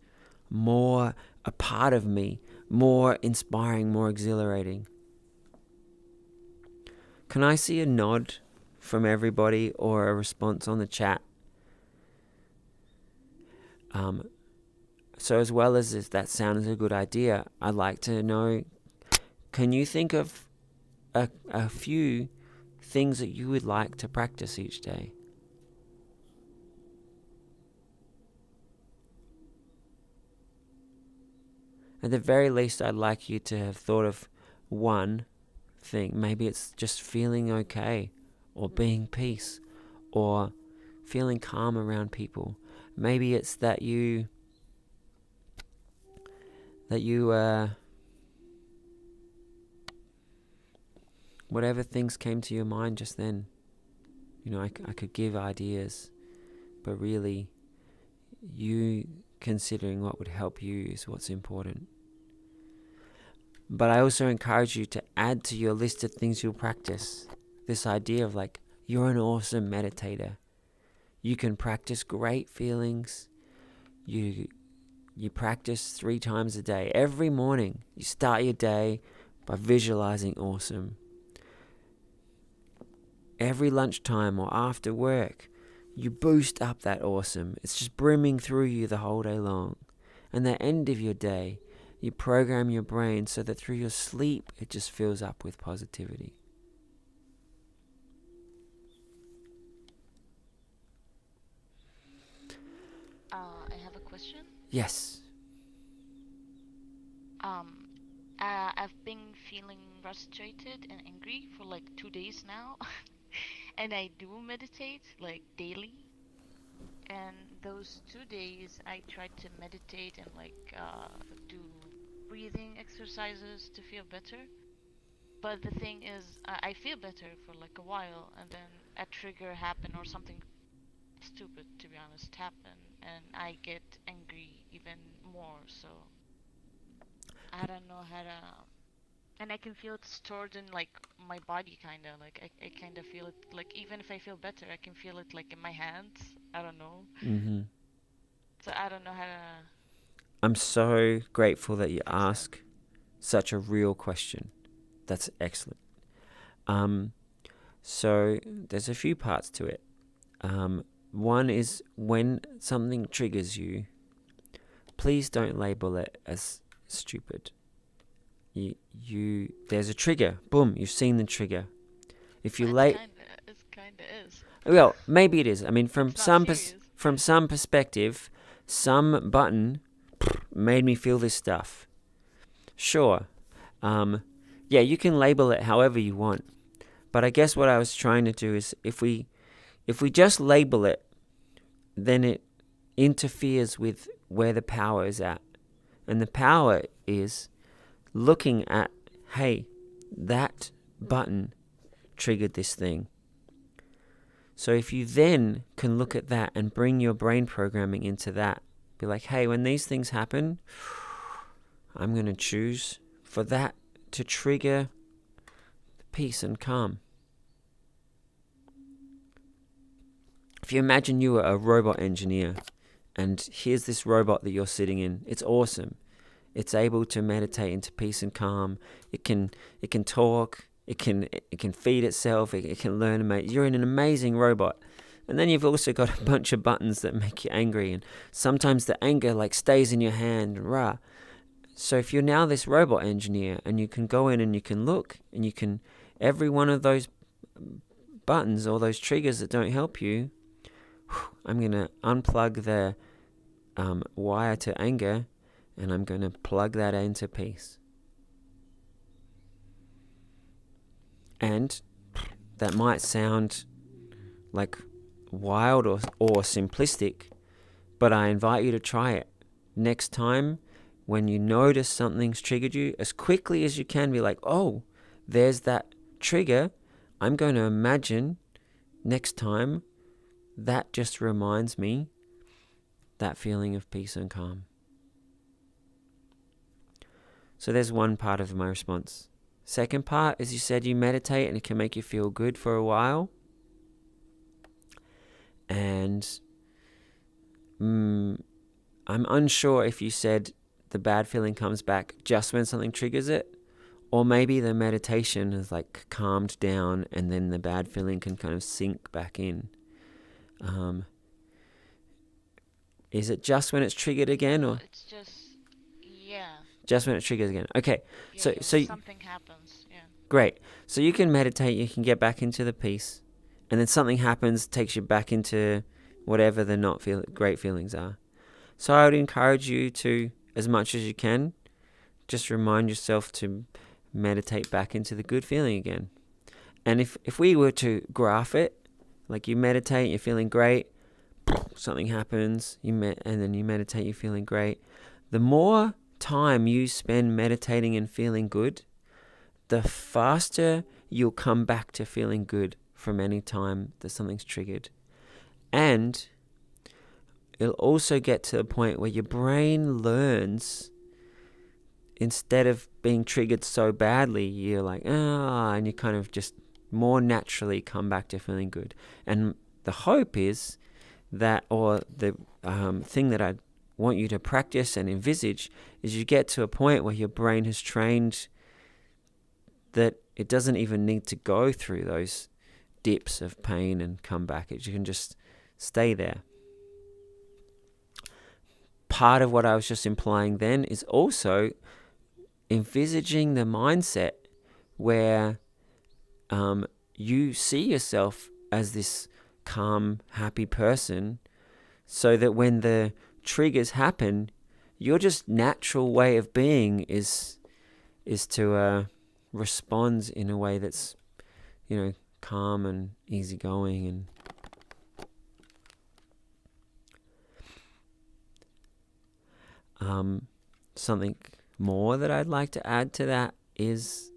more a part of me, more inspiring, more exhilarating. Can I see a nod from everybody or a response on the chat? So as well as if that sounds a good idea, I'd like to know, can you think of a few things that you would like to practice each day? At the very least, I'd like you to have thought of one thing. Maybe it's just feeling okay, or being peace, or feeling calm around people. Maybe it's that you whatever things came to your mind just then. I could give ideas, but really you considering what would help you is what's important. But I also encourage you to add to your list of things you'll practice this idea of like, you're an awesome meditator. You can practice great feelings. You practice 3 times a day. Every morning, you start your day by visualizing awesome. Every lunchtime or after work, you boost up that awesome. It's just brimming through you the whole day long. And the end of your day, you program your brain so that through your sleep, it just fills up with positivity. I have a question. Yes. I've been feeling frustrated and angry for like 2 days now, and I do meditate like daily. And those 2 days, I tried to meditate and do breathing exercises to feel better. But the thing is, I feel better for like a while, and then a trigger happened or something stupid, to be honest, happened, and I get angry even more. So I don't know how to, and I can feel it stored in like my body, kind of like I kind of feel it, like even if I feel better, I can feel it like in my hands. I don't know. Mm-hmm. So I don't know how to. I'm so grateful that you ask such a real question. That's excellent. So there's a few parts to it. One is, when something triggers you, please don't label it as stupid. There's a trigger. Boom, you've seen the trigger. If you It kinda is. well, maybe it is. I mean, from It's not serious. from some perspective, some button made me feel this stuff. Sure. Yeah, you can label it however you want. But I guess what I was trying to do is, if we just label it, then it interferes with where the power is at. And the power is looking at, hey, that button triggered this thing. So if you then can look at that and bring your brain programming into that, be like, hey, when these things happen, I'm going to choose for that to trigger peace and calm. If you imagine you were a robot engineer, and here's this robot that you're sitting in, it's awesome. It's able to meditate into peace and calm. It can talk. It can feed itself. It can learn. You're in an amazing robot. And then you've also got a bunch of buttons that make you angry, and sometimes the anger like stays in your hand. Rah. So if you're now this robot engineer, and you can go in and you can look, and you can every one of those buttons or those triggers that don't help you, I'm going to unplug the wire to anger, and I'm going to plug that into peace. And that might sound like wild or simplistic, but I invite you to try it. Next time, when you notice something's triggered you, as quickly as you can, be like, oh, there's that trigger. I'm going to imagine next time that just reminds me that feeling of peace and calm. So there's one part of my response. Second part, as you said, you meditate and it can make you feel good for a while. And I'm unsure if you said the bad feeling comes back just when something triggers it, or maybe the meditation has like calmed down and then the bad feeling can kind of sink back in. Is it just when it's triggered again, or It's just, yeah. just when it triggers again? Okay, Yeah, so when something happens, yeah. great. So you can meditate, you can get back into the peace, and then something happens, takes you back into whatever the not great feelings are. So I would encourage you to, as much as you can, just remind yourself to meditate back into the good feeling again. And if we were to graph it, like you meditate, you're feeling great, something happens, and then you meditate, you're feeling great. The more time you spend meditating and feeling good, the faster you'll come back to feeling good from any time that something's triggered. And it'll also get to the point where your brain learns, instead of being triggered so badly, you're like, and you kind of just more naturally come back to feeling good. And the hope is that, or the thing that I want you to practice and envisage, is you get to a point where your brain has trained that it doesn't even need to go through those dips of pain and come back. You can just stay there. Part of what I was just implying then is also envisaging the mindset where you see yourself as this calm, happy person, so that when the triggers happen, your just natural way of being is to respond in a way that's, calm and easygoing. And something more that I'd like to add to that is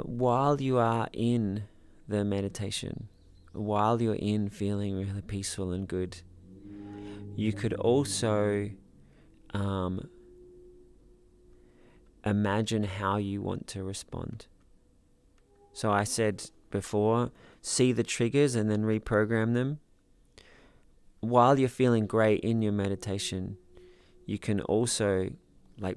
while you are in the meditation, while you're in feeling really peaceful and good, you could also imagine how you want to respond. So I said before, see the triggers and then reprogram them. While you're feeling great in your meditation, you can also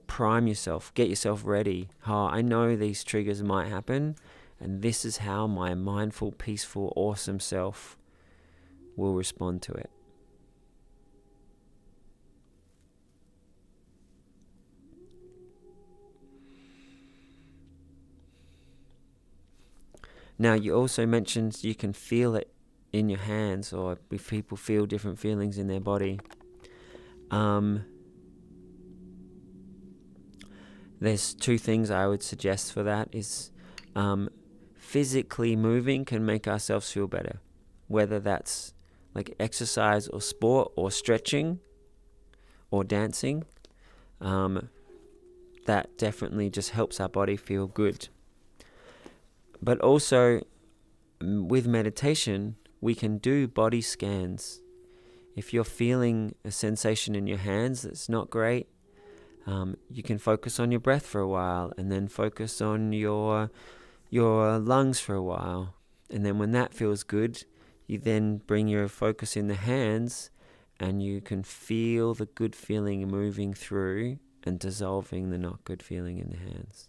prime yourself, get yourself ready. I know these triggers might happen, and this is how my mindful, peaceful, awesome self will respond to it. Now, you also mentioned you can feel it in your hands, or if people feel different feelings in their body. There's two things I would suggest for that is physically moving can make ourselves feel better, whether that's like exercise or sport or stretching or dancing. that definitely just helps our body feel good. But also, with meditation, we can do body scans. If you're feeling a sensation in your hands that's not great, you can focus on your breath for a while, and then focus on your lungs for a while. And then when that feels good, you then bring your focus in the hands, and you can feel the good feeling moving through and dissolving the not good feeling in the hands.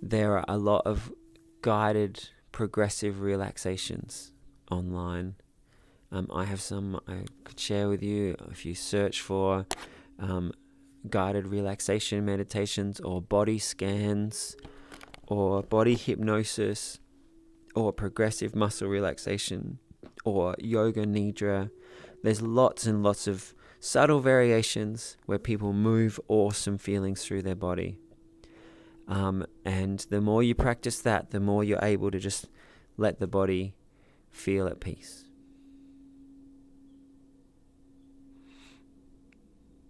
There are a lot of guided progressive relaxations online. I have some I could share with you. If you search for guided relaxation meditations, or body scans, or body hypnosis, or progressive muscle relaxation, or yoga nidra, there's lots and lots of subtle variations where people move awesome feelings through their body. And the more you practice that, the more you're able to just let the body feel at peace.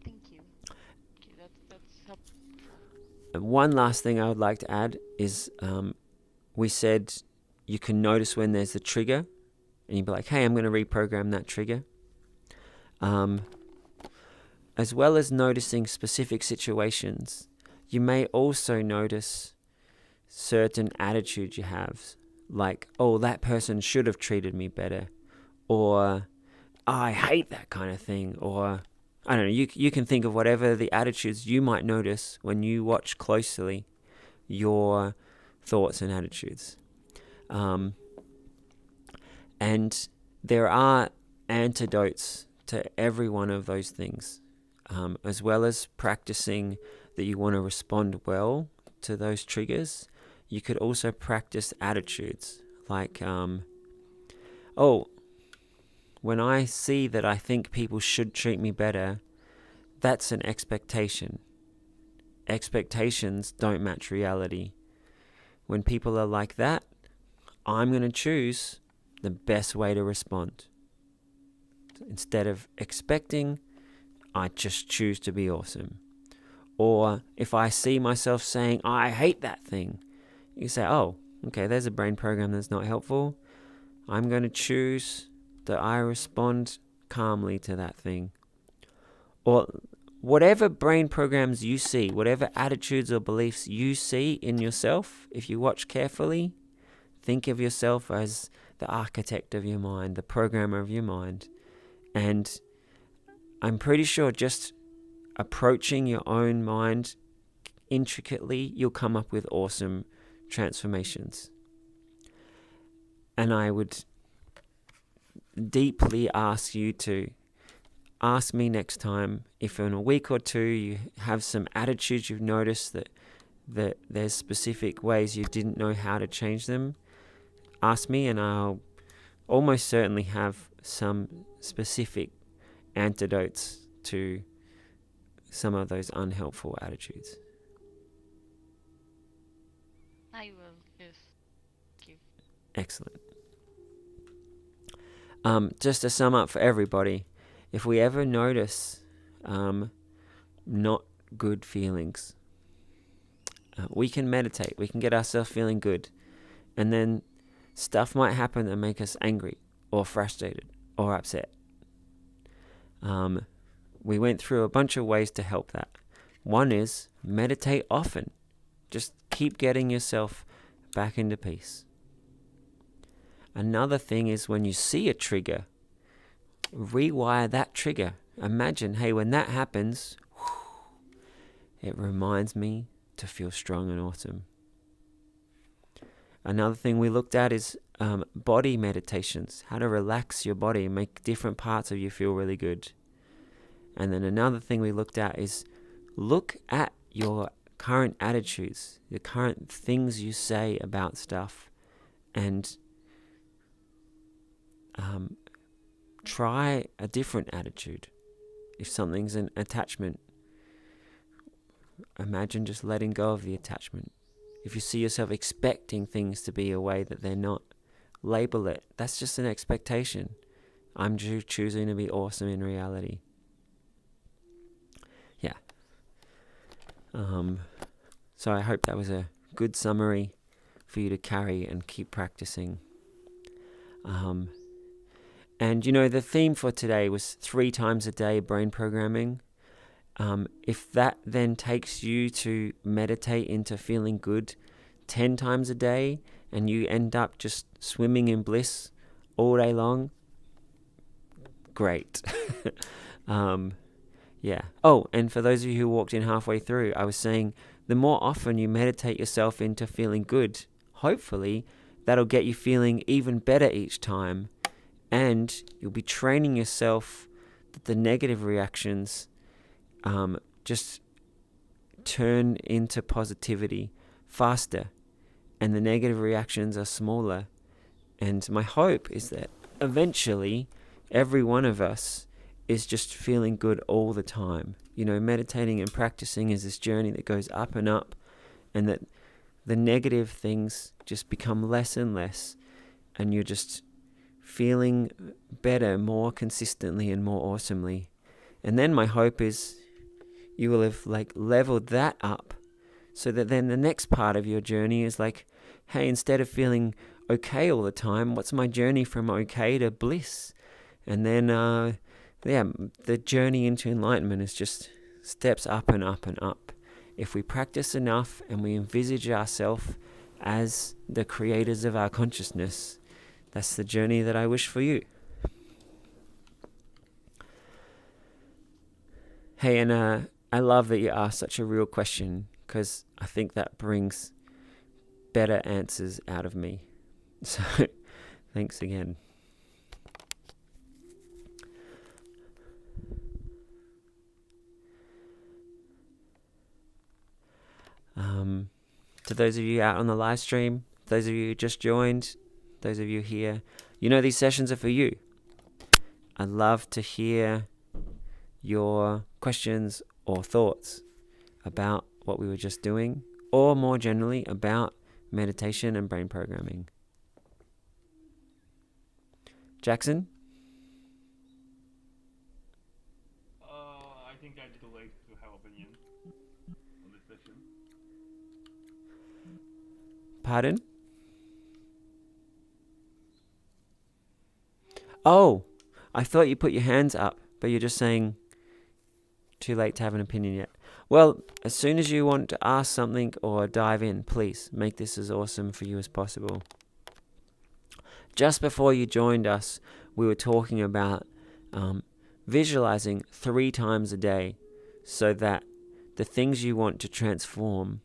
Thank you. Okay, that's helpful. And one last thing I would like to add is, we said you can notice when there's a trigger, and you'd be like, hey, I'm going to reprogram that trigger. As well as noticing specific situations, you may also notice certain attitudes you have, like, oh, that person should have treated me better, or I hate that kind of thing, or I don't know, you can think of whatever the attitudes you might notice when you watch closely your thoughts and attitudes. And there are antidotes to every one of those things, as well as practicing that you want to respond well to those triggers. You could also practice attitudes like, when I see that I think people should treat me better, that's an expectation. Expectations don't match reality. When people are like that, I'm going to choose the best way to respond. Instead of expecting, I just choose to be awesome. Or if I see myself saying, I hate that thing, you say, oh, okay, there's a brain program that's not helpful. I'm going to choose that I respond calmly to that thing. Or whatever brain programs you see, whatever attitudes or beliefs you see in yourself, if you watch carefully, think of yourself as the architect of your mind, the programmer of your mind. And I'm pretty sure just approaching your own mind intricately, you'll come up with awesome transformations. And I would deeply ask you to ask me next time if in a week or two you have some attitudes you've noticed that there's specific ways you didn't know how to change them. Ask me, and I'll almost certainly have some specific antidotes to some of those unhelpful attitudes. I will, yes. Thank you. Excellent. Just to sum up for everybody, if we ever notice not good feelings, we can meditate. We can get ourselves feeling good. And then stuff might happen that make us angry or frustrated or upset. We went through a bunch of ways to help that. One is meditate often. Just keep getting yourself back into peace. Another thing is when you see a trigger, rewire that trigger. Imagine, hey, when that happens, it reminds me to feel strong and awesome. Another thing we looked at is body meditations, how to relax your body and make different parts of you feel really good. And then another thing we looked at is look at your current attitudes, the current things you say about stuff, and try a different attitude. If something's an attachment, imagine just letting go of the attachment. If you see yourself expecting things to be a way that they're not, label it. That's just an expectation. I'm choosing to be awesome in reality. So I hope that was a good summary for you to carry and keep practicing. And the theme for today was 3 times a day brain programming. If that then takes you to meditate into feeling good 10 times a day, and you end up just swimming in bliss all day long, great. Yeah. Oh, and for those of you who walked in halfway through, I was saying the more often you meditate yourself into feeling good, hopefully that'll get you feeling even better each time, and you'll be training yourself that the negative reactions just turn into positivity faster, and the negative reactions are smaller. And my hope is that eventually every one of us is just feeling good all the time. Meditating and practicing is this journey that goes up and up, and that the negative things just become less and less, and you're just feeling better more consistently and more awesomely. And then my hope is you will have leveled that up, so that then the next part of your journey is hey, instead of feeling okay all the time, what's my journey from okay to bliss? And then the journey into enlightenment is just steps up and up and up. If we practice enough and we envisage ourselves as the creators of our consciousness, that's the journey that I wish for you. Hey, and I love that you asked such a real question, because I think that brings better answers out of me. So, thanks again. To those of you out on the live stream, those of you who just joined, those of you here, these sessions are for you. I'd love to hear your questions or thoughts about what we were just doing, or more generally about meditation and brain programming. Jackson? I think I'd like to have opinion on this session. Pardon? Oh, I thought you put your hands up, but you're just saying too late to have an opinion yet. Well, as soon as you want to ask something or dive in, please make this as awesome for you as possible. Just before you joined us, we were talking about visualizing 3 times a day, so that the things you want to transform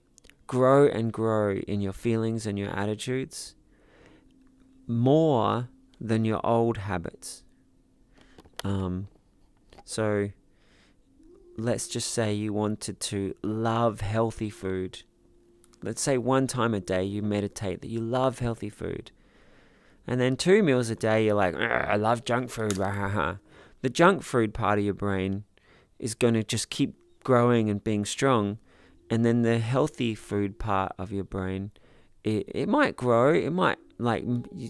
grow and grow in your feelings and your attitudes more than your old habits. So let's just say you wanted to love healthy food. Let's say 1 time a day you meditate that you love healthy food. And then 2 meals a day you're like, I love junk food. The junk food part of your brain is going to just keep growing and being strong. And then the healthy food part of your brain, it might grow. It might,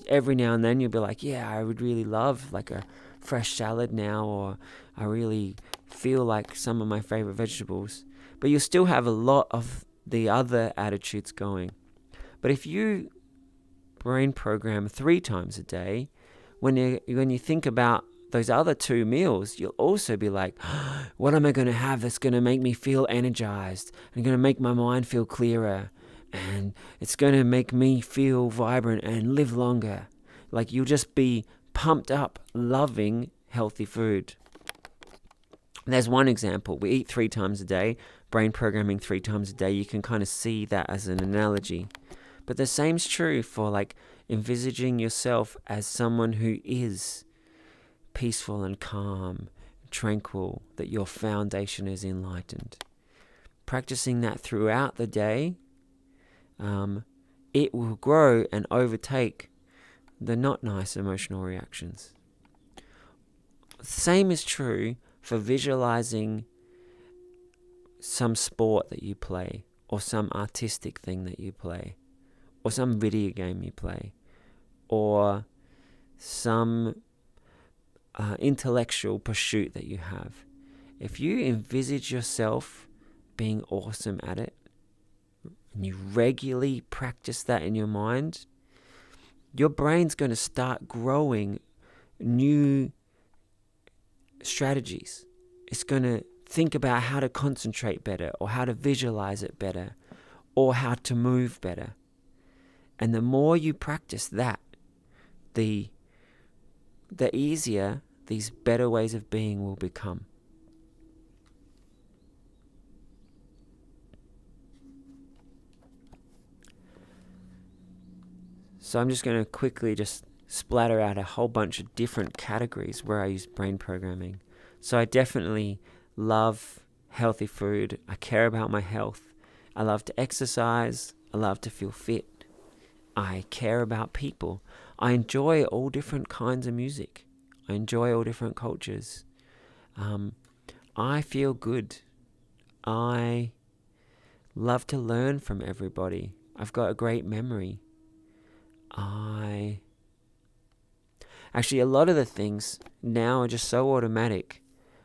every now and then you'll be like, yeah, I would really love a fresh salad now, or I really feel like some of my favorite vegetables. But you'll still have a lot of the other attitudes going. But if you brain program 3 times a day, when you think about those other 2 meals, you'll also be like, what am I going to have that's going to make me feel energized and going to make my mind feel clearer, and it's going to make me feel vibrant and live longer. You'll just be pumped up loving healthy food. There's one example. We eat 3 times a day, brain programming 3 times a day. You can kind of see that as an analogy. But the same's true for envisaging yourself as someone who is peaceful and calm, tranquil, that your foundation is enlightened. Practicing that throughout the day, it will grow and overtake the not nice emotional reactions. Same is true for visualizing some sport that you play, or some artistic thing that you play, or some video game you play, or some intellectual pursuit that you have. If you envisage yourself being awesome at it, and you regularly practice that in your mind, your brain's going to start growing new strategies. It's going to think about how to concentrate better, or how to visualize it better, or how to move better. And the more you practice that, the easier these better ways of being will become. So I'm just going to quickly just splatter out a whole bunch of different categories where I use brain programming. So I definitely love healthy food. I care about my health. I love to exercise. I love to feel fit. I care about people. I enjoy all different kinds of music. I enjoy all different cultures. I feel good. I love to learn from everybody. I've got a great memory. Actually, a lot of the things now are just so automatic,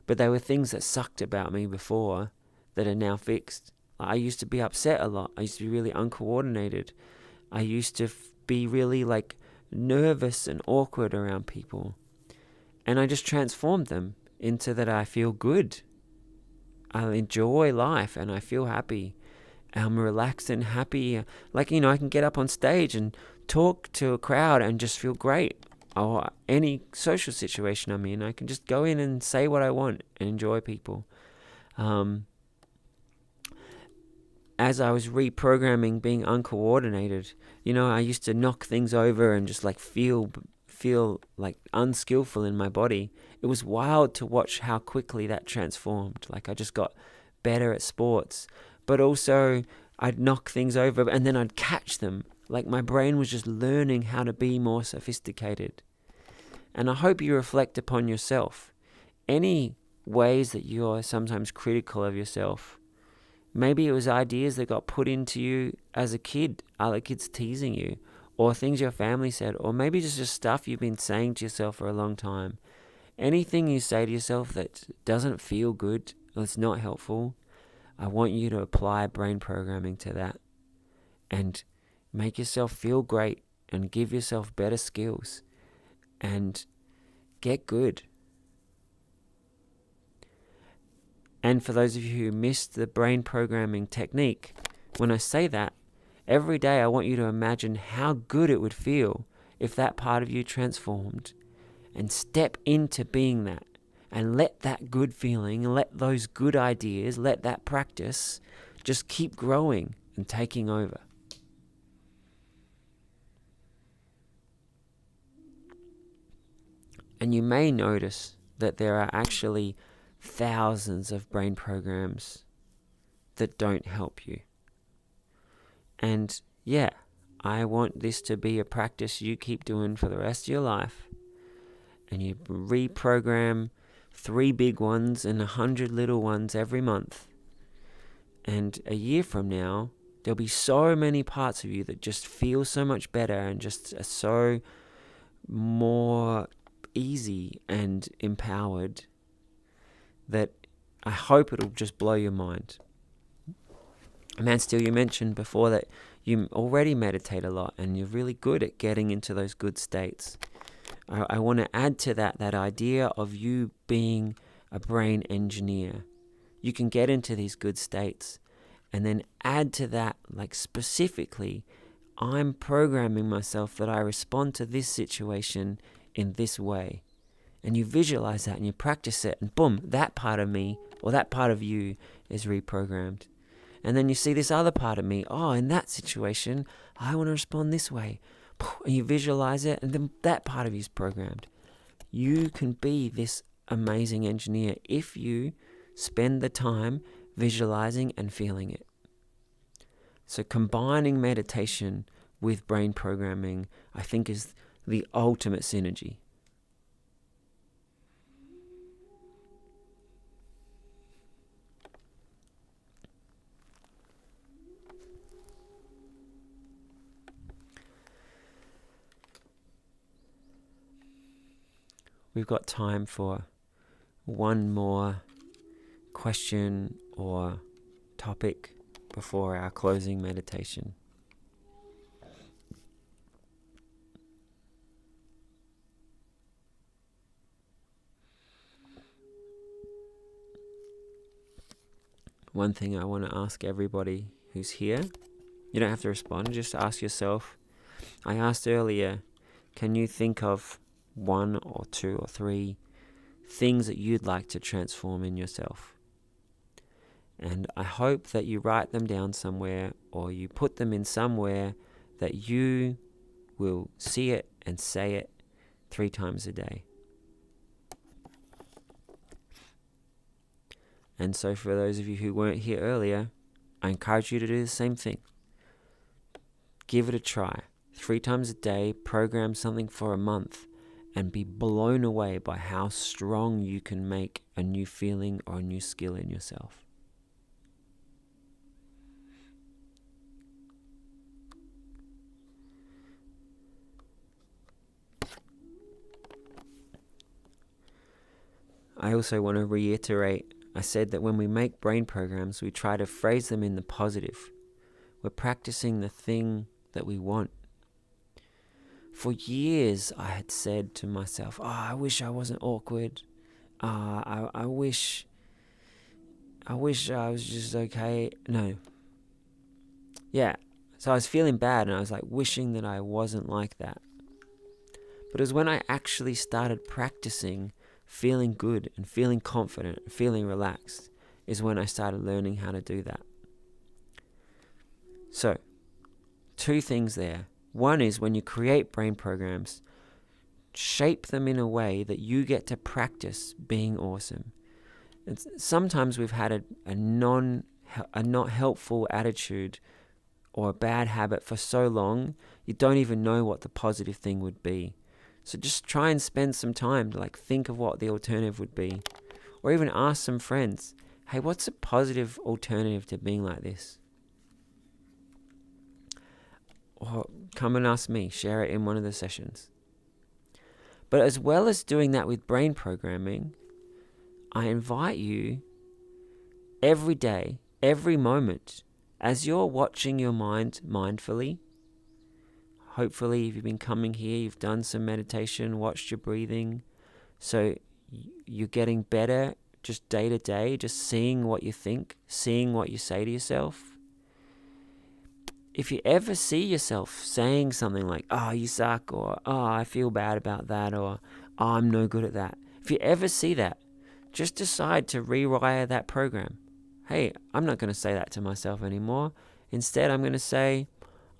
but they were things that sucked about me before that are now fixed. I used to be upset a lot. I used to be really uncoordinated. I used to be really nervous and awkward around people. And I just transformed them into that I feel good. I enjoy life and I feel happy. I'm relaxed and happy. I can get up on stage and talk to a crowd and just feel great. Or any social situation I'm in, I can just go in and say what I want and enjoy people. As I was reprogramming being uncoordinated, I used to knock things over and just feel unskillful in my body. It was wild to watch how quickly that transformed. I just got better at sports, but also I'd knock things over and then I'd catch them. My brain was just learning how to be more sophisticated. And I hope you reflect upon yourself. Any ways that you're sometimes critical of yourself, maybe it was ideas that got put into you as a kid, other kids teasing you, or things your family said, or maybe just stuff you've been saying to yourself for a long time. Anything you say to yourself that doesn't feel good, or it's not helpful, I want you to apply brain programming to that and make yourself feel great and give yourself better skills and get good. And for those of you who missed the brain programming technique, when I say that, every day I want you to imagine how good it would feel if that part of you transformed, and step into being that and let that good feeling, let those good ideas, let that practice just keep growing and taking over. And you may notice that there are actually thousands of brain programs that don't help you. And yeah, I want this to be a practice you keep doing for the rest of your life. And you reprogram 3 big ones and 100 little ones every month. And a year from now, there'll be so many parts of you that just feel so much better and just are so more easy and empowered that I hope it'll just blow your mind. Manstil, you mentioned before that you already meditate a lot and you're really good at getting into those good states. I want to add to that idea of you being a brain engineer. You can get into these good states and then add to that, specifically, I'm programming myself that I respond to this situation in this way. And you visualize that and you practice it, and boom, that part of me or that part of you is reprogrammed. And then you see this other part of me, in that situation, I want to respond this way. And you visualize it, and then that part of you is programmed. You can be this amazing engineer if you spend the time visualizing and feeling it. So combining meditation with brain programming, I think, is the ultimate synergy. We've got time for one more question or topic before our closing meditation. One thing I want to ask everybody who's here, you don't have to respond, just ask yourself. I asked earlier, can you think of 1 or 2 or 3 things that you'd like to transform in yourself? And I hope that you write them down somewhere, or you put them in somewhere that you will see it and say it 3 times a day. And so for those of you who weren't here earlier, I encourage you to do the same thing. Give it a try. 3 times a day, program something for a month, and be blown away by how strong you can make a new feeling or a new skill in yourself. I also want to reiterate, I said that when we make brain programs, we try to phrase them in the positive. We're practicing the thing that we want. For years, I had said to myself, I wish I wasn't awkward. I wish I was just okay. No. Yeah. So I was feeling bad, and I was like wishing that I wasn't like that. But it was when I actually started practicing feeling good and feeling confident and feeling relaxed is when I started learning how to do that. So, 2 things there. One is when you create brain programs, shape them in a way that you get to practice being awesome. And sometimes we've had a not helpful attitude or a bad habit for so long, you don't even know what the positive thing would be. So just try and spend some time to think of what the alternative would be. Or even ask some friends, hey, what's a positive alternative to being like this? Or come and ask me, share it in one of the sessions. But as well as doing that with brain programming, I invite you every day, every moment, as you're watching your mind mindfully. Hopefully, if you've been coming here, you've done some meditation, watched your breathing. So you're getting better just day to day, just seeing what you think, seeing what you say to yourself. If you ever see yourself saying something like, you suck, or I feel bad about that, or I'm no good at that. If you ever see that, just decide to rewire that program. Hey, I'm not going to say that to myself anymore. Instead, I'm going to say,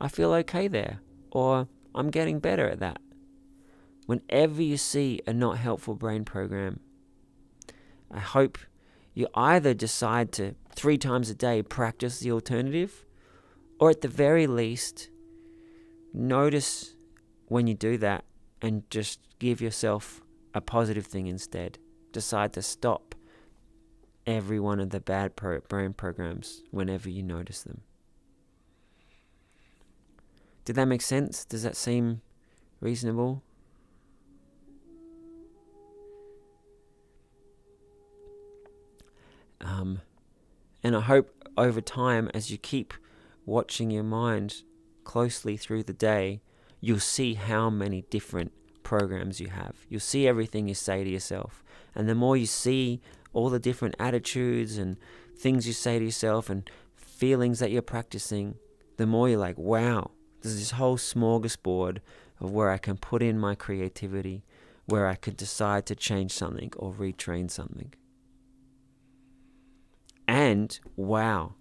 I feel okay there. Or, I'm getting better at that. Whenever you see a not helpful brain program, I hope you either decide to 3 times a day practice the alternative, or at the very least, notice when you do that and just give yourself a positive thing instead. Decide to stop every one of the bad brain programs whenever you notice them. Did that make sense? Does that seem reasonable? And I hope over time, as you keep watching your mind closely through the day, you'll see how many different programs you have. You'll see everything you say to yourself. And the more you see all the different attitudes and things you say to yourself and feelings that you're practicing, the more you're like, wow, there's this whole smorgasbord of where I can put in my creativity, where I could decide to change something or retrain something. And, wow,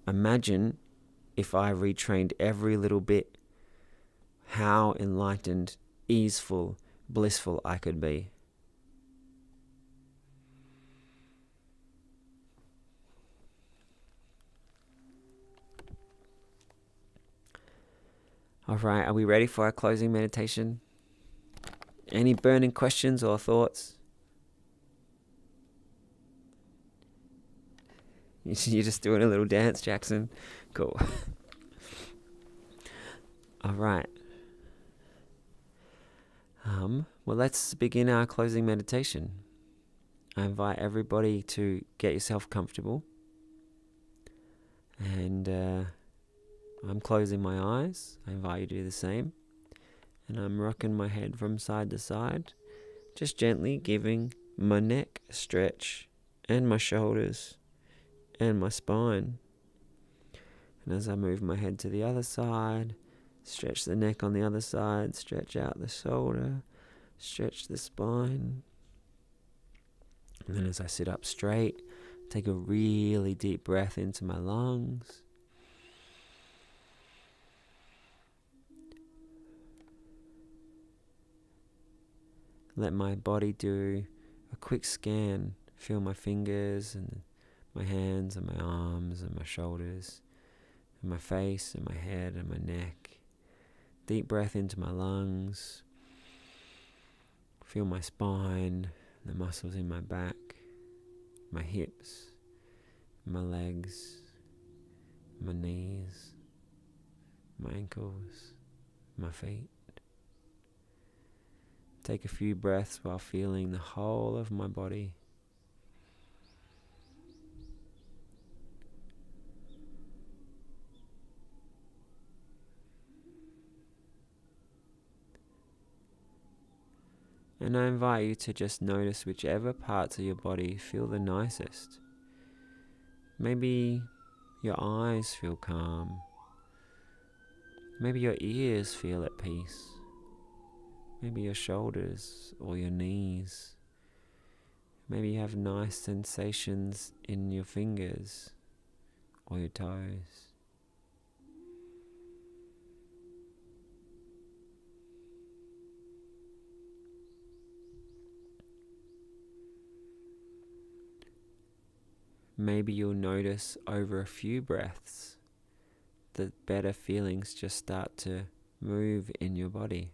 imagine if I retrained every little bit, how enlightened, easeful, blissful I could be. All right, are we ready for our closing meditation? Any burning questions or thoughts? You're just doing a little dance, Jackson. Cool. All right. Well, let's begin our closing meditation. I invite everybody to get yourself comfortable. And I'm closing my eyes. I invite you to do the same. And I'm rocking my head from side to side, just gently giving my neck a stretch and my shoulders and my spine. And as I move my head to the other side, stretch the neck on the other side, stretch out the shoulder, stretch the spine. And then as I sit up straight, take a really deep breath into my lungs. Let my body do a quick scan. Feel my fingers and my hands and my arms and my shoulders and my face and my head and my neck. Deep breath into my lungs. Feel my spine, the muscles in my back, my hips, my legs, my knees, my ankles, my feet. Take a few breaths while feeling the whole of my body. And I invite you to just notice whichever parts of your body feel the nicest. Maybe your eyes feel calm. Maybe your ears feel at peace. Maybe your shoulders or your knees. Maybe you have nice sensations in your fingers or your toes. Maybe you'll notice over a few breaths that better feelings just start to move in your body.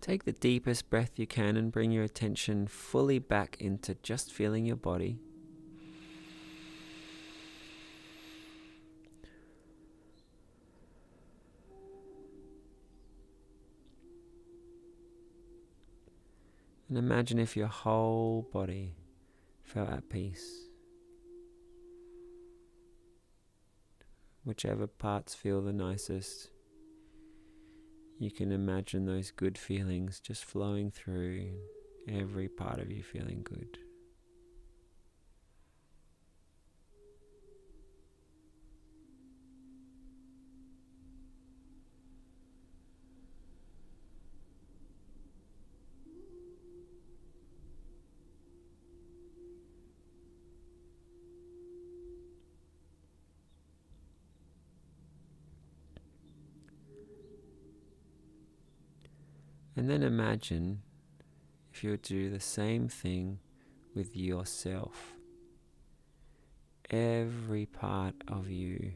Take the deepest breath you can and bring your attention fully back into just feeling your body. And imagine if your whole body felt at peace. Whichever parts feel the nicest, you can imagine those good feelings just flowing through, every part of you feeling good. And then imagine if you would do the same thing with yourself. Every part of you.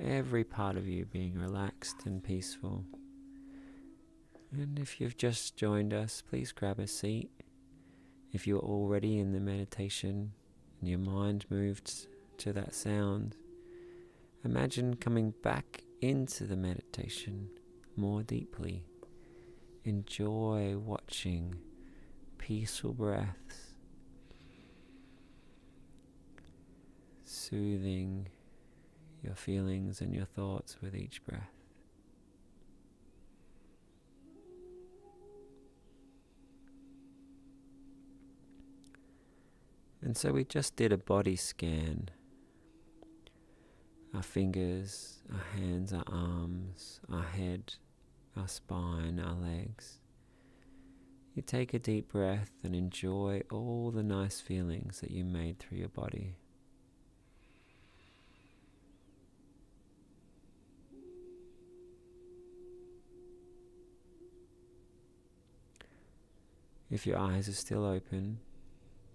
Every part of you being relaxed and peaceful. And if you've just joined us, please grab a seat. If you're already in the meditation and your mind moved to that sound, imagine coming back into the meditation more deeply. Enjoy watching peaceful breaths, soothing your feelings and your thoughts with each breath. And so we just did a body scan. Our fingers, our hands, our arms, our head, our spine, our legs. You take a deep breath and enjoy all the nice feelings that you made through your body. If your eyes are still open,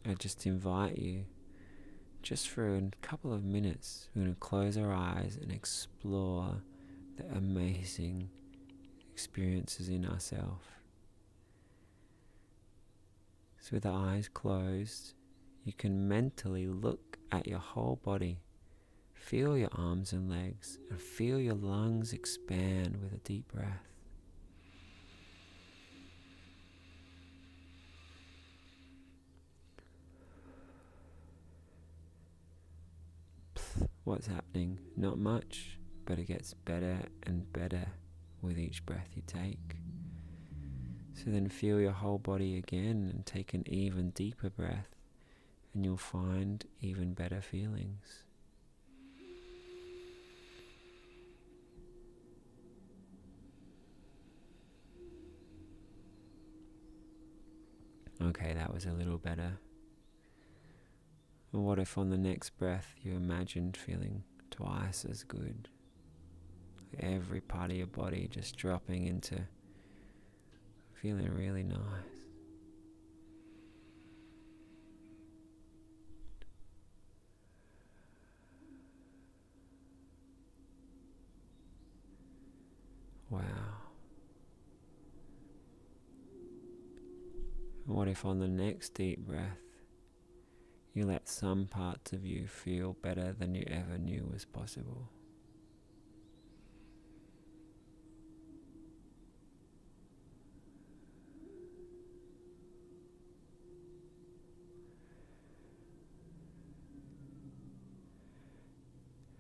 I just invite you, just for a couple of minutes, we're going to close our eyes and explore the amazing experiences in ourselves. So with the eyes closed, you can mentally look at your whole body. Feel your arms and legs, and feel your lungs expand with a deep breath. What's happening? Not much, but it gets better and better with each breath you take. So then feel your whole body again and take an even deeper breath, and you'll find even better feelings. Okay, that was a little better. And what if on the next breath you imagined feeling twice as good? Every part of your body just dropping into feeling really nice. Wow. And what if on the next deep breath you let some parts of you feel better than you ever knew was possible?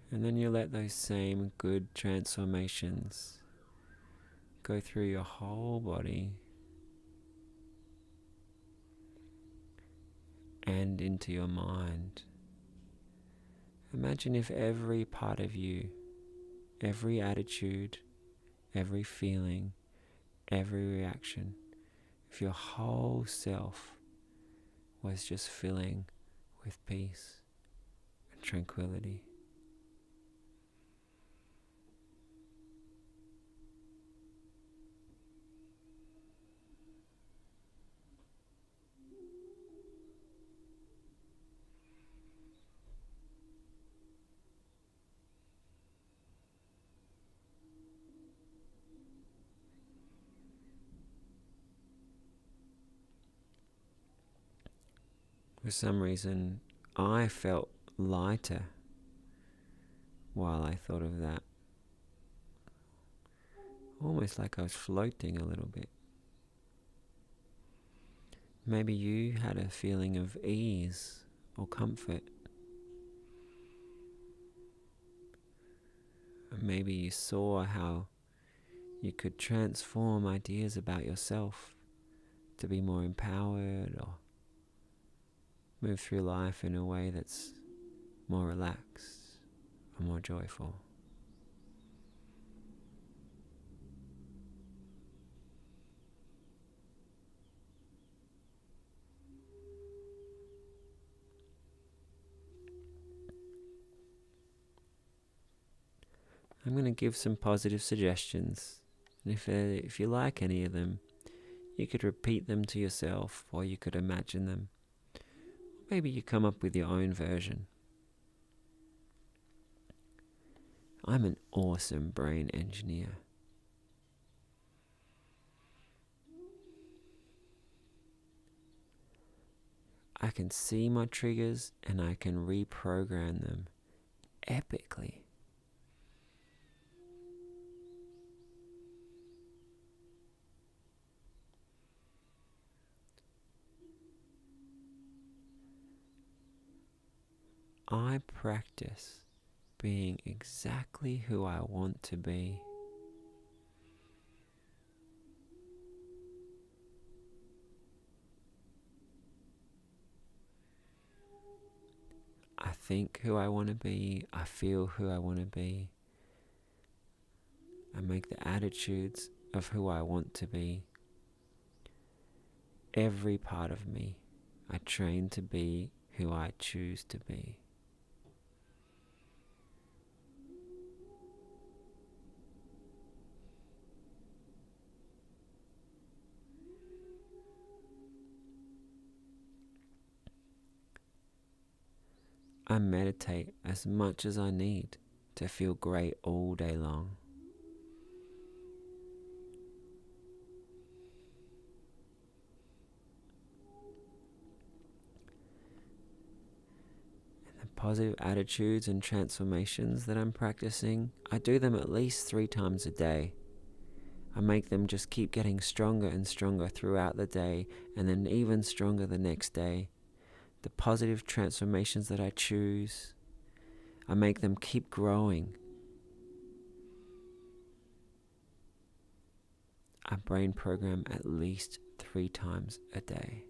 And then you let those same good transformations go through your whole body and into your mind. Imagine if every part of you, every attitude, every feeling, every reaction, if your whole self was just filling with peace and tranquility. For some reason, I felt lighter while I thought of that. Almost like I was floating a little bit. Maybe you had a feeling of ease or comfort. Maybe you saw how you could transform ideas about yourself to be more empowered or move through life in a way that's more relaxed or more joyful. I'm going to give some positive suggestions, and if you like any of them, you could repeat them to yourself, or you could imagine them. Maybe you come up with your own version. I'm an awesome brain engineer. I can see my triggers and I can reprogram them epically. I practice being exactly who I want to be. I think who I want to be. I feel who I want to be. I make the attitudes of who I want to be. Every part of me, I train to be who I choose to be. I meditate as much as I need to feel great all day long. And the positive attitudes and transformations that I'm practicing, I do them at least 3 times a day. I make them just keep getting stronger and stronger throughout the day, and then even stronger the next day. The positive transformations that I choose, I make them keep growing. I brain program at least 3 times a day.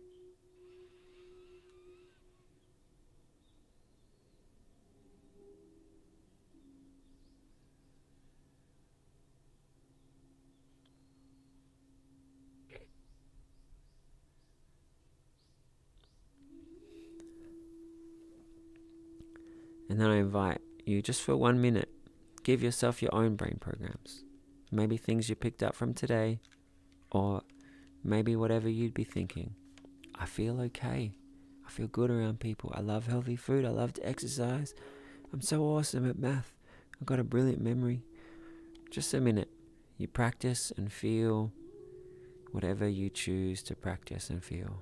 And then I invite you, just for 1 minute, give yourself your own brain programs. Maybe things you picked up from today, or maybe whatever you'd be thinking. I feel okay. I feel good around people. I love healthy food. I love to exercise. I'm so awesome at math. I've got a brilliant memory. Just a minute. You practice and feel whatever you choose to practice and feel.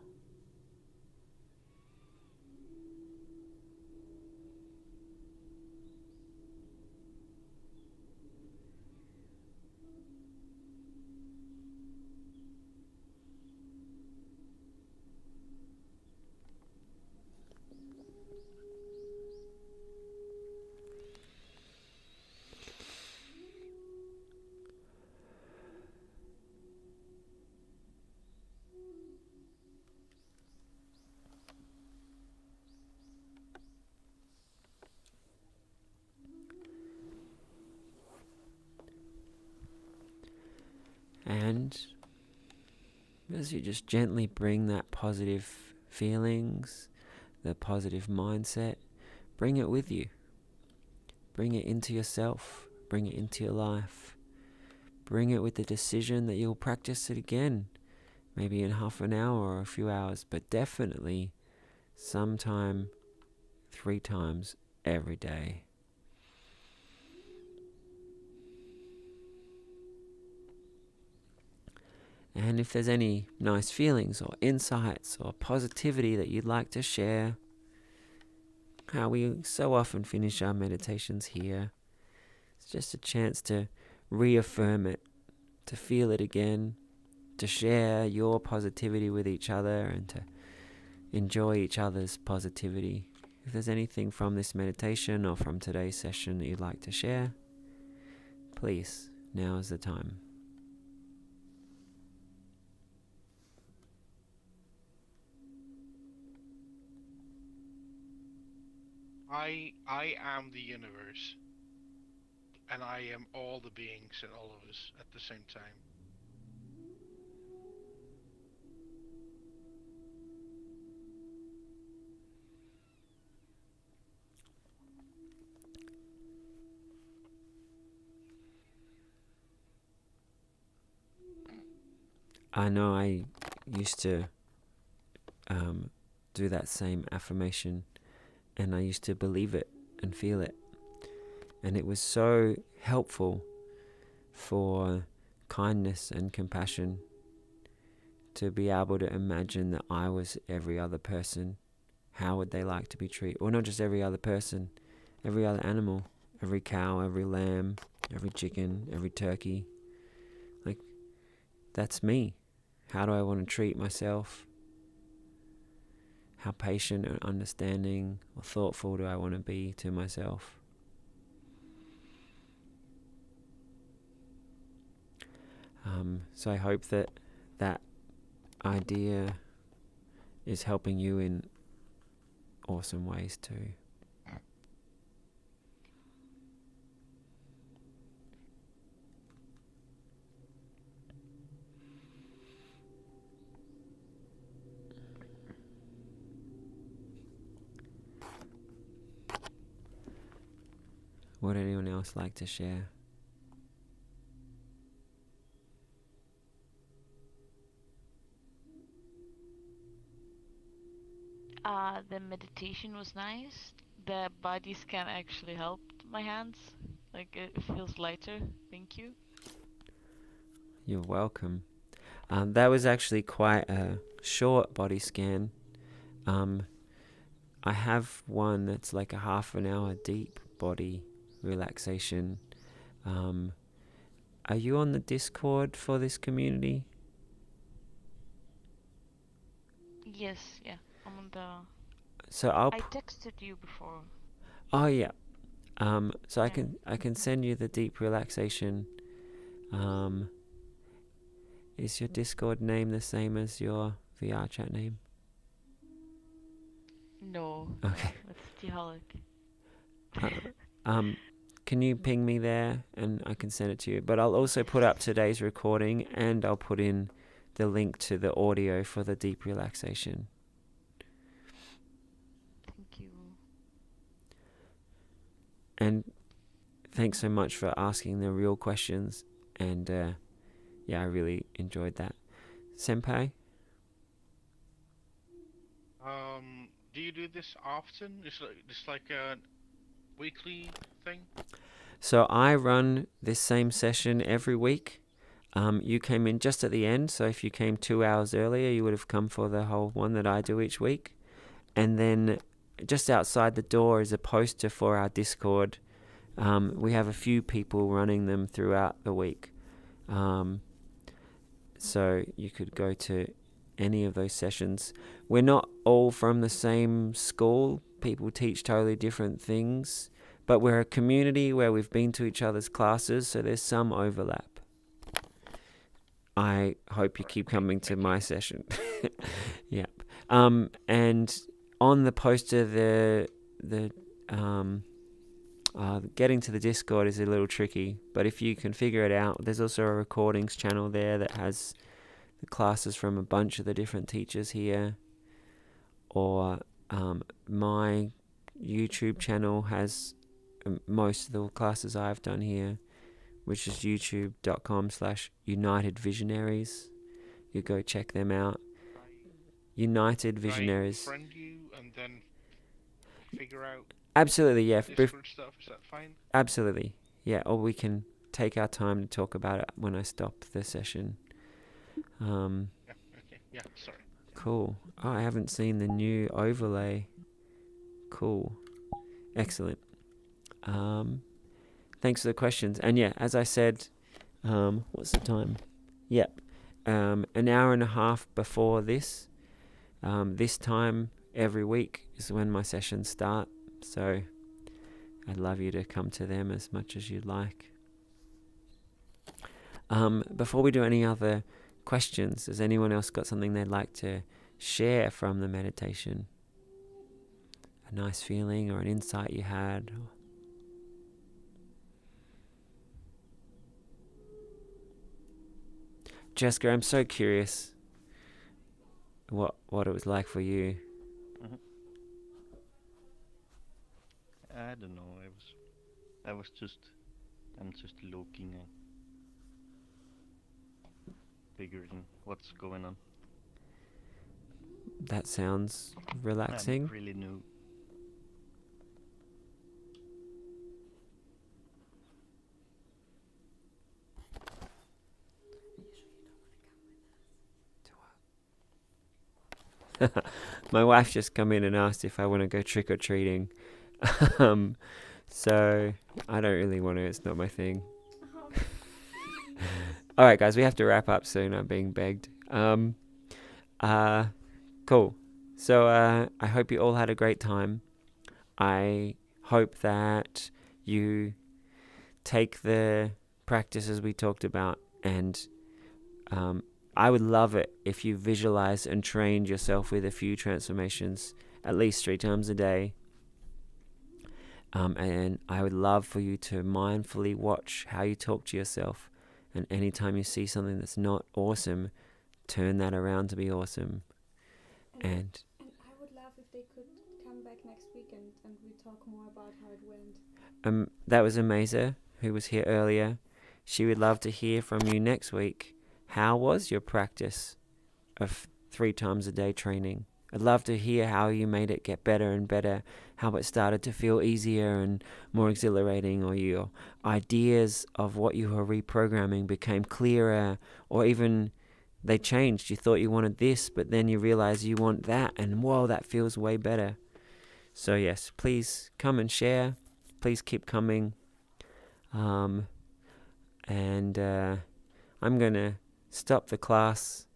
And as you just gently bring that positive feelings, the positive mindset, bring it with you. Bring it into yourself. Bring it into your life. Bring it with the decision that you'll practice it again. Maybe in half an hour or a few hours, but definitely sometime 3 times every day. And if there's any nice feelings or insights or positivity that you'd like to share, how we so often finish our meditations here, it's just a chance to reaffirm it, to feel it again, to share your positivity with each other and to enjoy each other's positivity. If there's anything from this meditation or from today's session that you'd like to share, please, now is the time. I am the universe, and I am all the beings and all of us at the same time. I know I used to do that same affirmation, and I used to believe it and feel it. And it was so helpful for kindness and compassion to be able to imagine that I was every other person. How would they like to be treated? Or not just every other person, every other animal, every cow, every lamb, every chicken, every turkey. Like, that's me. How do I want to treat myself? How patient and understanding or thoughtful do I want to be to myself? So I hope that that idea is helping you in awesome ways too. Would anyone else like to share? The meditation was nice. the body scan actually helped my hands. Like it feels lighter. Thank you. You're welcome. That was actually quite a short body scan. I have one that's like a half an hour deep body relaxation. Are you on the Discord for this community? Yes, yeah. I'm on the. So I texted you before. Oh yeah. So Yeah. I can send you the deep relaxation. Is your Discord name the same as your VR chat name? No. Okay. That's T-holic. Can you ping me there and I can send it to you? But I'll also put up today's recording and I'll put in the link to the audio for the deep relaxation. Thank you. And thanks so much for asking the real questions. And yeah, I really enjoyed that. Senpai? Do you do this often? Just like a weekly thing? So I run this same session every week. You came in just at the end, so if you came 2 hours earlier, you would have come for the whole one that I do each week. And then just outside the door is a poster for our Discord. We have a few people running them throughout the week. So you could go to any of those sessions. We're not all from the same school. People teach totally different things. But we're a community where we've been to each other's classes, so there's some overlap. I hope you keep coming to my session. Yep. And on the poster, getting to the Discord is a little tricky, but if you can figure it out, there's also a recordings channel there that has the classes from a bunch of the different teachers here. Or my YouTube channel has most of the classes I've done here, which is youtube.com/United Visionaries. You go check them out. United Visionaries. Can I friend you and then figure out Absolutely, yeah. Discord stuff? Is that fine? Absolutely, yeah. Or we can take our time to talk about it when I stop the session. Yeah, okay. Yeah, sorry. Cool. Oh, I haven't seen the new overlay. Cool. Excellent. Thanks for the questions. And yeah, as I said, what's the time? Yep. An hour and a half before this. This time every week is when my sessions start. So I'd love you to come to them as much as you'd like. Before we do any other questions, has anyone else got something they'd like to share from the meditation? A nice feeling or an insight you had? Jessica, I'm so curious what it was like for you. I don't know. I'm just looking and figuring what's going on. That sounds relaxing. I'm really new. My wife just come in and asked if I want to go trick-or-treating. So I don't really want to. It's not my thing. All right, guys, we have to wrap up soon. I'm being begged. Cool. So I hope you all had a great time. I hope that you take the practices we talked about, and I would love it if you visualize and trained yourself with a few transformations at least 3 times a day. And I would love for you to mindfully watch how you talk to yourself. And anytime you see something that's not awesome, turn that around to be awesome. And I would love if they could come back next weekend and we talk more about how it went. that was Amaza, who was here earlier. She would love to hear from you next week. How was your practice of 3 times a day training? I'd love to hear how you made it get better and better, how it started to feel easier and more exhilarating, or your ideas of what you were reprogramming became clearer, or even they changed. You thought you wanted this, but then you realize you want that, and whoa, that feels way better. So yes, please come and share. Please keep coming. I'm going to stop the class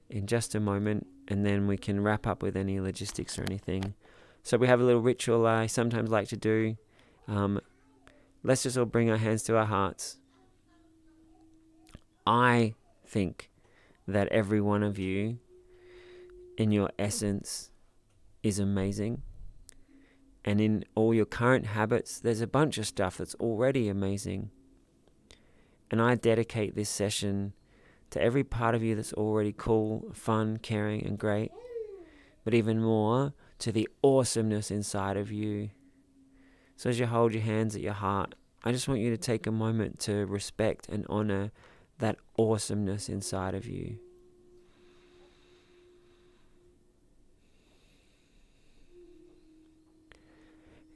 in just a moment, and then we can wrap up with any logistics or anything. So we have a little ritual I sometimes like to do. Let's just all bring our hands to our hearts. I think that every one of you, in your essence, is amazing. And in all your current habits, there's a bunch of stuff that's already amazing. And I dedicate this session to every part of you that's already cool, fun, caring, and great, but even more to the awesomeness inside of you. So as you hold your hands at your heart, I just want you to take a moment to respect and honor that awesomeness inside of you.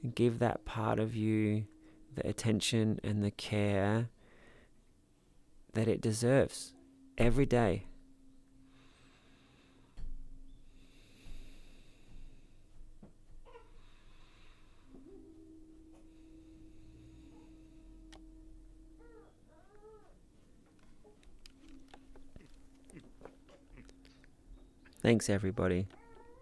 And give that part of you the attention and the care that it deserves every day. Thanks, everybody.